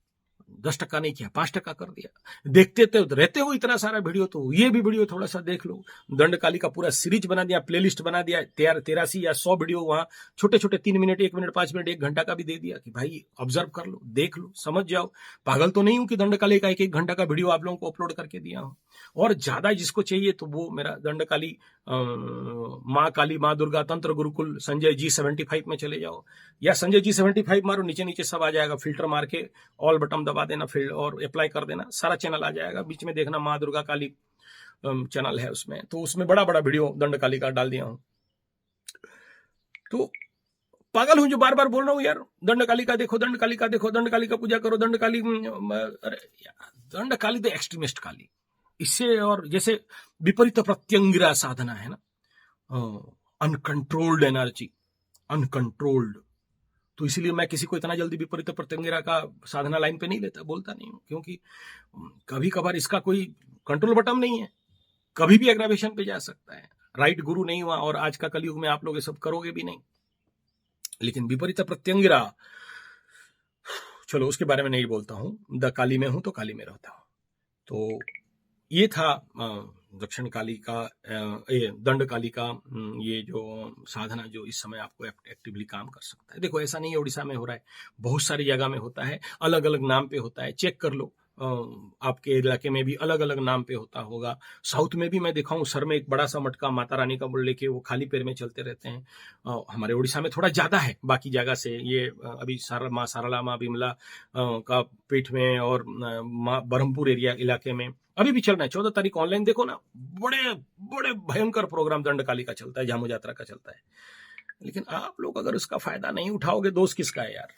10 टका नहीं किया, 5 टका कर दिया। देखते तो रहते हो इतना सारा वीडियो, तो ये भी वीडियो थोड़ा सा देख लो। दंड काली का पूरा सीरीज बना दिया, प्लेलिस्ट बना दिया, 83 या 100 वीडियो वहां, छोटे छोटे 3 मिनट 1 मिनट 5 मिनट 1 घंटा का भी दे दिया कि भाई ऑब्जर्व कर लो, देख लो, समझ जाओ। पागल तो नहीं हूं कि दंड काली का 1 घंटा का वीडियो आप लोगों को अपलोड करके दिया हूं। और ज्यादा जिसको चाहिए तो वो मेरा दंड काली, माँ काली, माँ दुर्गा तंत्र गुरुकुल संजय G75 में चले जाओ, या संजय G75 मारो, नीचे नीचे सब आ जाएगा, फिल्टर मार के ऑल बटन दबा देना, फिर और अप्लाई कर देना, सारा चैनल आ जाएगा। बीच में देखना माँ दुर्गा काली चैनल है उसमें, तो उसमें बड़ा बड़ा वीडियो दंड काली का डाल दिया हूं। तो पागल हूं जो बार बार बोल रहा हूं यार, दंड काली का देखो, दंड काली का देखो, दंड काली का पूजा करो, दंड काली। अरे यार, दंड काली तो एक्सट्रीमिस्ट काली, इससे और जैसे विपरीत प्रत्यंगिरा साधना है ना, अनकंट्रोल्ड एनर्जी, अनकंट्रोल्ड। तो इसीलिए मैं किसी को इतना जल्दी विपरीत प्रत्यंगिरा का साधना लाइन पे नहीं लेता, बोलता नहीं हूं, क्योंकि कभी कभार इसका कोई कंट्रोल बटन नहीं है, कभी भी एग्रावेशन पे जा सकता है। राइट गुरु नहीं हुआ, और आज का कलयुग में आप लोग ये सब करोगे भी नहीं। लेकिन विपरीत प्रत्यंगिरा, चलो उसके बारे में नहीं बोलता हूं। द काली में हूं तो काली में रहता हूं। तो ये था दक्षिण काली का, दंड काली का ये जो साधना, जो इस समय आपको एक्टिवली काम कर सकता है। देखो, ऐसा नहीं है उड़ीसा में हो रहा है, बहुत सारी जगह में होता है, अलग अलग नाम पे होता है, चेक कर लो। आपके इलाके में भी अलग अलग नाम पे होता होगा। साउथ में भी मैं देखा हूँ, सर में एक बड़ा सा मटका माता रानी का बोल लेके वो खाली पैर में चलते रहते हैं। हमारे उड़ीसा में थोड़ा ज्यादा है बाकी जगह से। ये अभी माँ सारला, माँ बिमला का पीठ में, और बरहमपुर एरिया इलाके में अभी भी चल रहा है। 14 तारीख ऑनलाइन देखो ना, बड़े बड़े भयंकर प्रोग्राम दंड काली का चलता है, झामू यात्रा का चलता है। लेकिन आप लोग अगर उसका फायदा नहीं उठाओगे, दोस्त किसका है यार।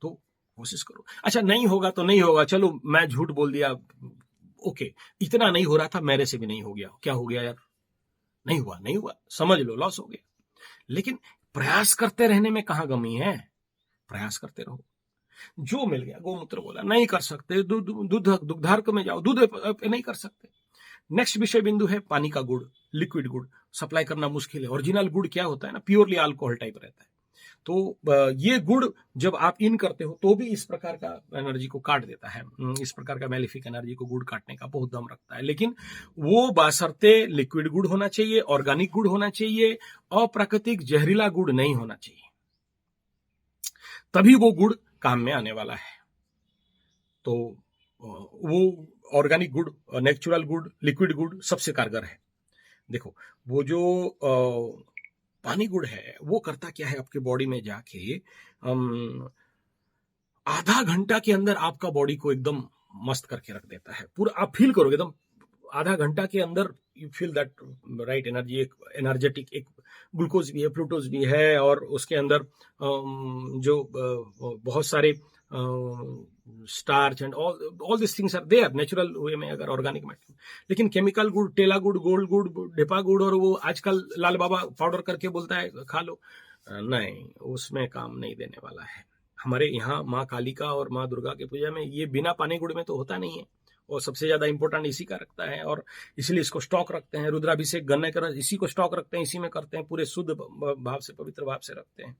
तो कोशिश करो। अच्छा, नहीं होगा तो नहीं होगा, चलो मैं झूठ बोल दिया, ओके, इतना नहीं हो रहा था, मेरे से भी नहीं हो गया, क्या हो गया यार, नहीं हुआ, नहीं हुआ, समझ लो लॉस हो गया। लेकिन प्रयास करते रहने में कहां कमी है, प्रयास करते रहो। जो मिल गया, गोमूत्र बोला, नहीं कर सकते, दुग्धार्क में जाओ, दूध नहीं कर सकते। नेक्स्ट विषय बिंदु है पानी का गुड़, लिक्विड गुड़ सप्लाई करना मुश्किल है। ओरिजिनल गुड़ क्या होता है ना, प्योरली अल्कोहल टाइप रहता है। तो ये गुड़ जब आप इन करते हो तो भी इस प्रकार का एनर्जी को काट देता है, इस प्रकार का मैलिफिक एनर्जी को गुड़ काटने का बहुत दम रखता है। लेकिन वो बासरते लिक्विड गुड़ होना चाहिए, ऑर्गेनिक गुड़ होना चाहिए, अप्राकृतिक जहरीला गुड़ नहीं होना चाहिए, तभी वो गुड़ काम में आने वाला है। तो वो ऑर्गेनिक गुड़, नेचुरल गुड़, लिक्विड गुड़ सबसे कारगर है। देखो, वो जो पानी गुड़ है वो करता क्या है, आपके बॉडी में जाके आधा घंटा के अंदर आपका बॉडी को एकदम मस्त करके रख देता है। पूरा आप फील करोगे एकदम आधा घंटा के अंदर you feel that right energy, एक एनर्जेटिक, एक ग्लूकोज भी है, फ्रूक्टोज भी है, और उसके अंदर जो बहुत सारे starch and all this things are there natural way में, अगर ऑर्गेनिक में। लेकिन केमिकल गुड़, टेला गुड़, गोल्ड गुड़, ढेपा गुड़, और वो आजकल लाल बाबा पाउडर करके बोलता है खा लो, नहीं, उसमें काम नहीं देने वाला है। हमारे यहाँ माँ कालिका और माँ दुर्गा की पूजा में ये बिना पानी गुड़ में तो होता नहीं है, और सबसे ज्यादा इंपॉर्टेंट इसी का रखता है, और इसलिए इसको स्टॉक रखते हैं। रुद्राभिषेक गन्ने का रस, इसी को स्टॉक रखते हैं, इसी में करते हैं, पूरे शुद्ध भाव से, पवित्र भाव से रखते हैं।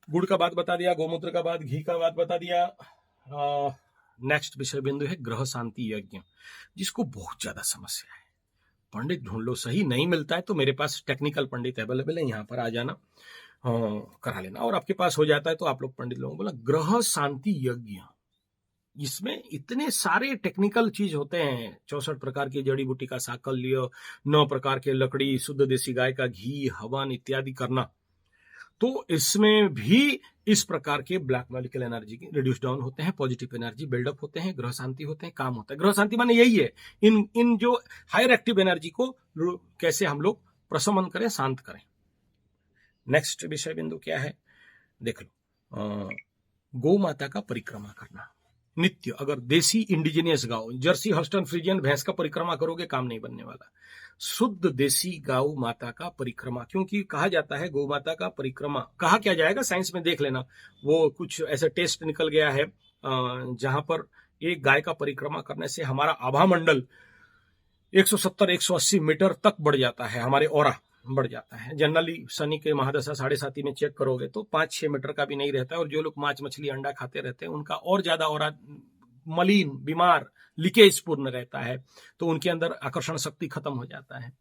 गुड़ का बात बता दिया, गोमूत्र का बात, घी का बात बता दिया। नेक्स्ट विषय बिंदु है ग्रह शांति यज्ञ, जिसको बहुत ज्यादा समस्या है। पंडित ढूंढ लो, सही नहीं मिलता है तो मेरे पास टेक्निकल पंडित अवेलेबल है, यहाँ पर आ जाना, करा लेना, और आपके पास हो जाता है तो आप लोग पंडित लोगों को बोला ग्रह शांति यज्ञ। इसमें इतने सारे टेक्निकल चीज होते हैं, 64 प्रकार की जड़ी बूटी का साकल्य, 9 प्रकार के लकड़ी, शुद्ध देसी गाय का घी, हवन इत्यादि करना। तो इसमें भी इस प्रकार के ब्लैक मॉलिक्यूलर एनर्जी की रिड्यूस डाउन होते हैं, पॉजिटिव एनर्जी बिल्डअप होते हैं, ग्रह शांति होते हैं, काम होता है। ग्रह शांति माने यही है, इन जो हायर एक्टिव एनर्जी को कैसे हम लोग प्रशमन करें, शांत करें। नेक्स्ट विषय बिंदु क्या है, देख लो, गौ माता का परिक्रमा करना नित्य। अगर देसी इंडिजिनियस गांव, जर्सी हॉस्टन फ्रीजियन भैंस का परिक्रमा करोगे, काम नहीं बनने वाला। शुद्ध देसी गौ माता का परिक्रमा, क्योंकि कहा जाता है गौ माता का परिक्रमा, कहा क्या जाएगा साइंस में देख लेना, वो कुछ ऐसे टेस्ट निकल गया है जहां पर एक गाय का परिक्रमा करने से हमारा आभा मंडल 170-180 मीटर तक बढ़ जाता है, हमारे ऑरा बढ़ जाता है। जनरली शनि के महादशा 7.5 में चेक करोगे तो 5-6 मीटर का भी नहीं रहता है, और जो लोग मांस मछली अंडा खाते रहते हैं उनका और ज्यादा ऑरा मलिन, बीमार, लीकेज पूर्ण रहता है, तो उनके अंदर आकर्षण शक्ति खत्म हो जाता है।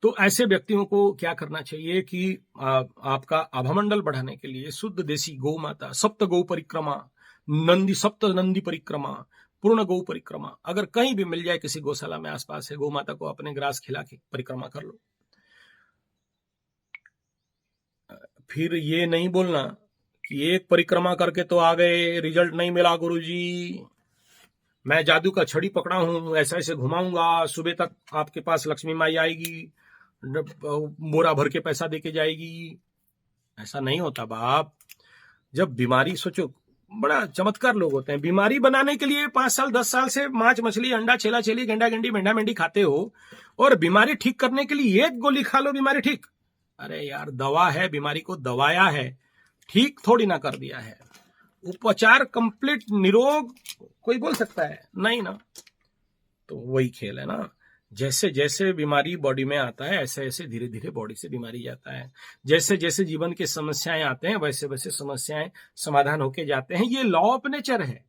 तो ऐसे व्यक्तियों को क्या करना चाहिए कि आपका आभामंडल बढ़ाने के लिए शुद्ध देसी गौ माता, सप्त गौ परिक्रमा, सप्त नंदी परिक्रमा, पूर्ण गौ परिक्रमा, अगर कहीं भी मिल जाए, किसी गौशाला में आसपास है, गौ माता को अपने ग्रास खिला के परिक्रमा कर लो। फिर ये नहीं बोलना कि एक परिक्रमा करके तो आ गए, रिजल्ट नहीं मिला गुरुजी, मैं जादू का छड़ी पकड़ा हूं, ऐसे ऐसे घुमाऊंगा, सुबह तक आपके पास लक्ष्मी माई आएगी, बोरा भर के पैसा देके जाएगी। ऐसा नहीं होता बाप। जब बीमारी, सोचो बड़ा चमत्कार लोग होते हैं, बीमारी बनाने के लिए 5 साल 10 साल से मांस मछली अंडा छेला छेली गेंडा गेंडी मेंढा मेंढी खाते हो, और बीमारी ठीक करने के लिए एक गोली खा लो, बीमारी ठीक। अरे यार, दवा है, बीमारी को दवाया है, ठीक थोड़ी ना कर दिया है। उपचार कंप्लीट निरोग कोई बोल सकता है? नहीं ना। तो वही खेल है ना, जैसे जैसे बीमारी बॉडी में आता है, ऐसे ऐसे धीरे धीरे बॉडी से बीमारी जाता है। जैसे जैसे जीवन की समस्याएं आते हैं, वैसे वैसे समस्याएं समाधान होके जाते हैं। ये लॉ ऑफ नेचर है।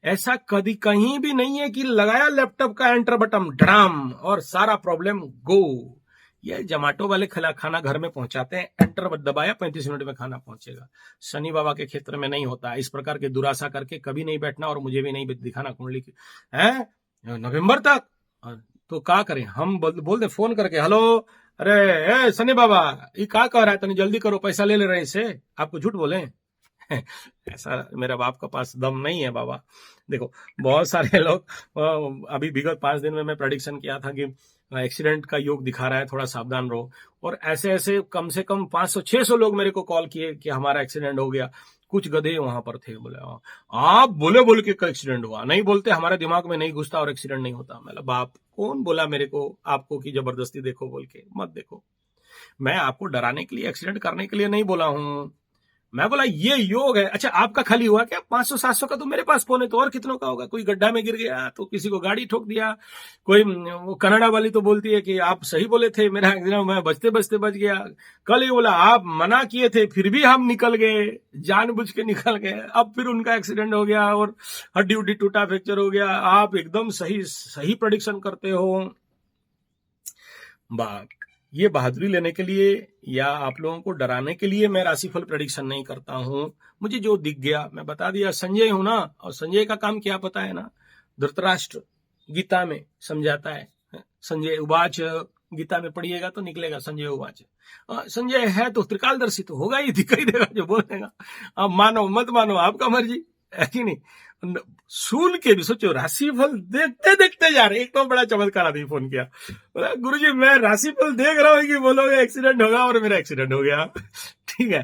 ऐसा कभी कहीं भी नहीं है कि लगाया लैपटॉप का एंटर बटन ड्राम और सारा प्रॉब्लम गो। ये जोमैटो वाले खाना घर में पहुंचाते हैं, एंटर दबाया 35 मिनट में खाना पहुंचेगा। शनि बाबा के क्षेत्र में नहीं होता। इस प्रकार के दुराशा करके कभी नहीं बैठना, और मुझे भी नहीं दिखाना कुंडली की है नवंबर तक। तो क्या करें हम, बोल दे फोन करके, हेलो, अरे शनि बाबा ये क्या कह रहा है, तनी जल्दी करो, पैसा ले रहे इससे, आपको झूठ बोले। ऐसा मेरा बाप का पास दम नहीं है बाबा। देखो बहुत सारे लोग, अभी विगत 5 दिन में मैं प्रेडिक्शन किया था कि एक्सीडेंट का योग दिखा रहा है, थोड़ा सावधान रहो, और ऐसे ऐसे कम से कम 500-600 लोग मेरे को कॉल किए कि हमारा एक्सीडेंट हो गया। कुछ गधे वहां पर थे, बोले आप बोले के एक्सीडेंट हुआ, नहीं बोलते, हमारे दिमाग में नहीं घुसता और एक्सीडेंट नहीं होता। मतलब बाप कौन बोला मेरे को आपको कि जबरदस्ती देखो बोल के? मत देखो। मैं आपको डराने के लिए, एक्सीडेंट करने के लिए नहीं बोला हूं। मैं बोला ये योग है। अच्छा आपका खाली हुआ क्या? 500-700 का तो मेरे पास फोन है, तो और कितनों का होगा? कोई गड्ढा में गिर गया, तो किसी को गाड़ी ठोक दिया, कोई वो कनाडा वाली तो बोलती है कि आप सही बोले थे, मेरा एक्सीडेंट, मैं बचते बचते बच गया। कल ये बोला आप मना किए थे, फिर भी हम निकल गए, जानबूझ के निकल गए, अब फिर उनका एक्सीडेंट हो गया और हड्डी उड्डी टूटा, फ्रैक्चर हो गया। आप एकदम सही प्रेडिक्शन करते हो। बात ये बहादुरी लेने के लिए या आप लोगों को डराने के लिए मैं राशिफल प्रेडिक्शन नहीं करता हूं। मुझे जो दिख गया मैं बता दिया। संजय हूं ना, और संजय का काम क्या पता है ना, धृतराष्ट्र गीता में समझाता है, संजय उवाच, गीता में पढ़िएगा तो निकलेगा संजय उवाच। संजय है तो त्रिकालदर्शी तो होगा ही, दिखाई देगा जो बोलेगा। अब मानो मत मानो आपका मर्जी, है कि नहीं? सुन के भी सोचो, राशिफल देखते देखते जा रहे, एक तो बड़ा चमत्कार आदमी फोन किया, बोला गुरुजी मैं राशिफल देख रहा हूँ कि बोलोगे एक्सीडेंट होगा, और मेरा एक्सीडेंट हो गया। ठीक है,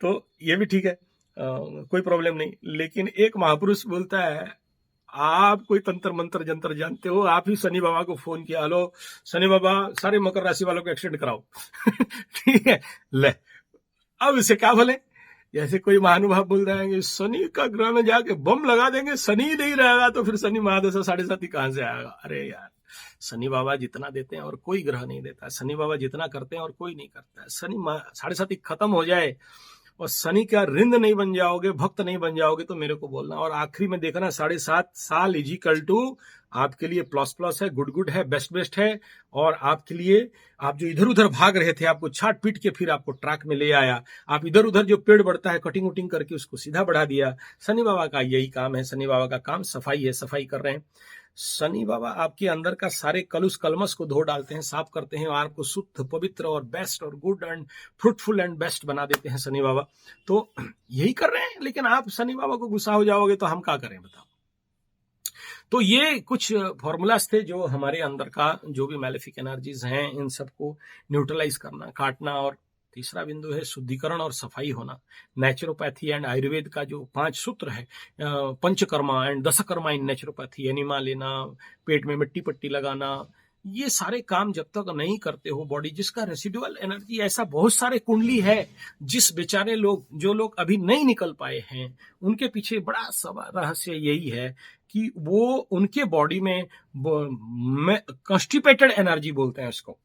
तो ये भी ठीक है, कोई प्रॉब्लम नहीं। लेकिन एक महापुरुष बोलता है, आप कोई तंत्र मंत्र जंत्र जानते हो, आप ही शनि बाबा को फोन किया, हेलो शनि बाबा सारे मकर राशि वालों को एक्सीडेंट कराओ। ठीक है, ले अब इसे क्या बोले, जैसे कोई महानुभाव बोल रहे हैं कि शनि का ग्रह में जाके बम लगा देंगे, शनि ही नहीं रहेगा तो फिर शनि महादशा 7.5 कहां से आएगा। अरे यार, शनि बाबा जितना देते हैं और कोई ग्रह नहीं देता, शनि बाबा जितना करते हैं और कोई नहीं करता है। शनि 7.5 खत्म हो जाए और शनि का रिंद नहीं बन जाओगे, भक्त नहीं बन जाओगे, तो मेरे को बोलना। और आखिरी में देखना 7.5 साल इजिकल टू आपके लिए प्लस प्लस है, गुड गुड है, बेस्ट बेस्ट है। और आपके लिए, आप जो इधर उधर भाग रहे थे, आपको छाट पीट के फिर आपको ट्रैक में ले आया। आप इधर उधर जो पेड़ बढ़ता है कटिंग उटिंग करके उसको सीधा बढ़ा दिया। शनि बाबा का यही काम है, शनि बाबा का काम सफाई है, सफाई कर रहे हैं। शनि बाबा आपके अंदर का सारे कलुष कलमस को धो डालते हैं, साफ करते हैं और आपको शुद्ध पवित्र और बेस्ट और good and fruitful and best बना देते हैं शनि बाबा। तो यही कर रहे हैं, लेकिन आप शनि बाबा को गुस्सा हो जाओगे तो हम क्या करें बताओ। तो ये कुछ फॉर्मूलाज थे जो हमारे अंदर का जो भी मैलेफिक एनर्जीज हैं इन सबको न्यूट्रलाइज करना, काटना। और तीसरा बिंदु है शुद्धिकरण और सफाई होना। नेचुरोपैथी एंड आयुर्वेद का जो 5 सूत्र है, Panchakarma and Dashakarma in naturopathy, enema लेना, पेट में मिट्टी पट्टी लगाना, ये सारे काम जब तक नहीं करते हो बॉडी, जिसका रेसिडुअल एनर्जी, ऐसा बहुत सारे कुंडली है जिस बेचारे लोग, जो लोग अभी नहीं निकल पाए हैं, उनके पीछे बड़ा सवाल रहस्य यही है कि वो उनके बॉडी में कॉन्स्टिपेटेड एनर्जी बोलते हैं उसको।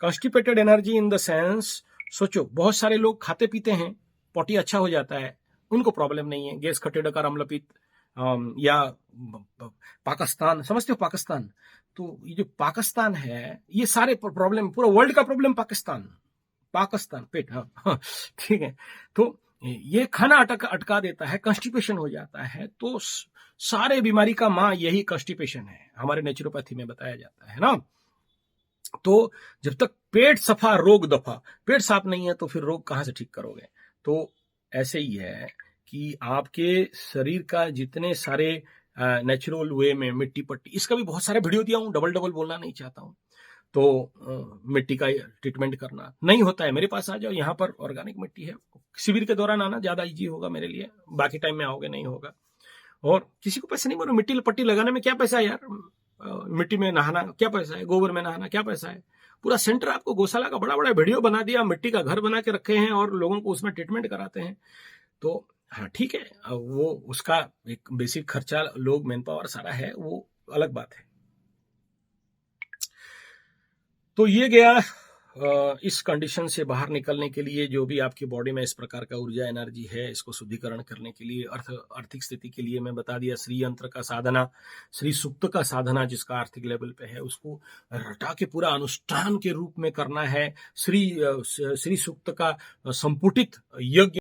Constipated energy in the sense, सोचो बहुत सारे लोग खाते पीते हैं, पॉटी अच्छा हो जाता है, उनको प्रॉब्लम नहीं है, गैस खट्टे डकार अम्लपित्त, या पाकिस्तान, समझते हो पाकिस्तान, तो ये जो पाकिस्तान है, ये सारे प्रॉब्लम, पूरा वर्ल्ड का प्रॉब्लम पाकिस्तान, पाकिस्तान पेट, हाँ ठीक है। तो ये खाना अटका देता है, कॉन्स्टिपेशन हो जाता है। तो सारे बीमारी का माँ यही कॉन्स्टिपेशन है, हमारे नेचुरोपैथी में बताया जाता है ना। तो जब तक पेट सफा रोग दफा, पेट साफ नहीं है तो फिर रोग कहां से ठीक करोगे। तो ऐसे ही है कि आपके शरीर का जितने सारे नेचुरल वे में मिट्टी पट्टी, इसका भी बहुत सारे वीडियो दिया हूं, डबल बोलना नहीं चाहता हूं। तो मिट्टी का ट्रीटमेंट करना नहीं होता है, मेरे पास आ जाओ, यहाँ पर ऑर्गेनिक मिट्टी है, शिविर के दौरान आना ज्यादा इजी होगा मेरे लिए, बाकी टाइम में आओगे नहीं होगा। और किसी को पैसे नहीं बोलो, मिट्टी पट्टी लगाने में क्या पैसा है यार, मिट्टी में नहाना क्या पैसा है, गोबर में नहाना क्या पैसा है। पूरा सेंटर आपको गौशाला का बड़ा बड़ा वीडियो बना दिया, मिट्टी का घर बना के रखे हैं और लोगों को उसमें ट्रीटमेंट कराते हैं। तो हाँ ठीक है, वो उसका एक बेसिक खर्चा, लोग, मैन पावर सारा है, वो अलग बात है। तो ये गया इस कंडीशन से बाहर निकलने के लिए, जो भी आपकी बॉडी में इस प्रकार का ऊर्जा एनर्जी है, इसको शुद्धिकरण करने के लिए, आर्थिक स्थिति के लिए मैं बता दिया, श्री यंत्र का साधना, श्री सुक्त का साधना जिसका आर्थिक लेवल पे है, उसको रटा के पूरा अनुष्ठान के रूप में करना है। श्री सुक्त का संपुटित यज्ञ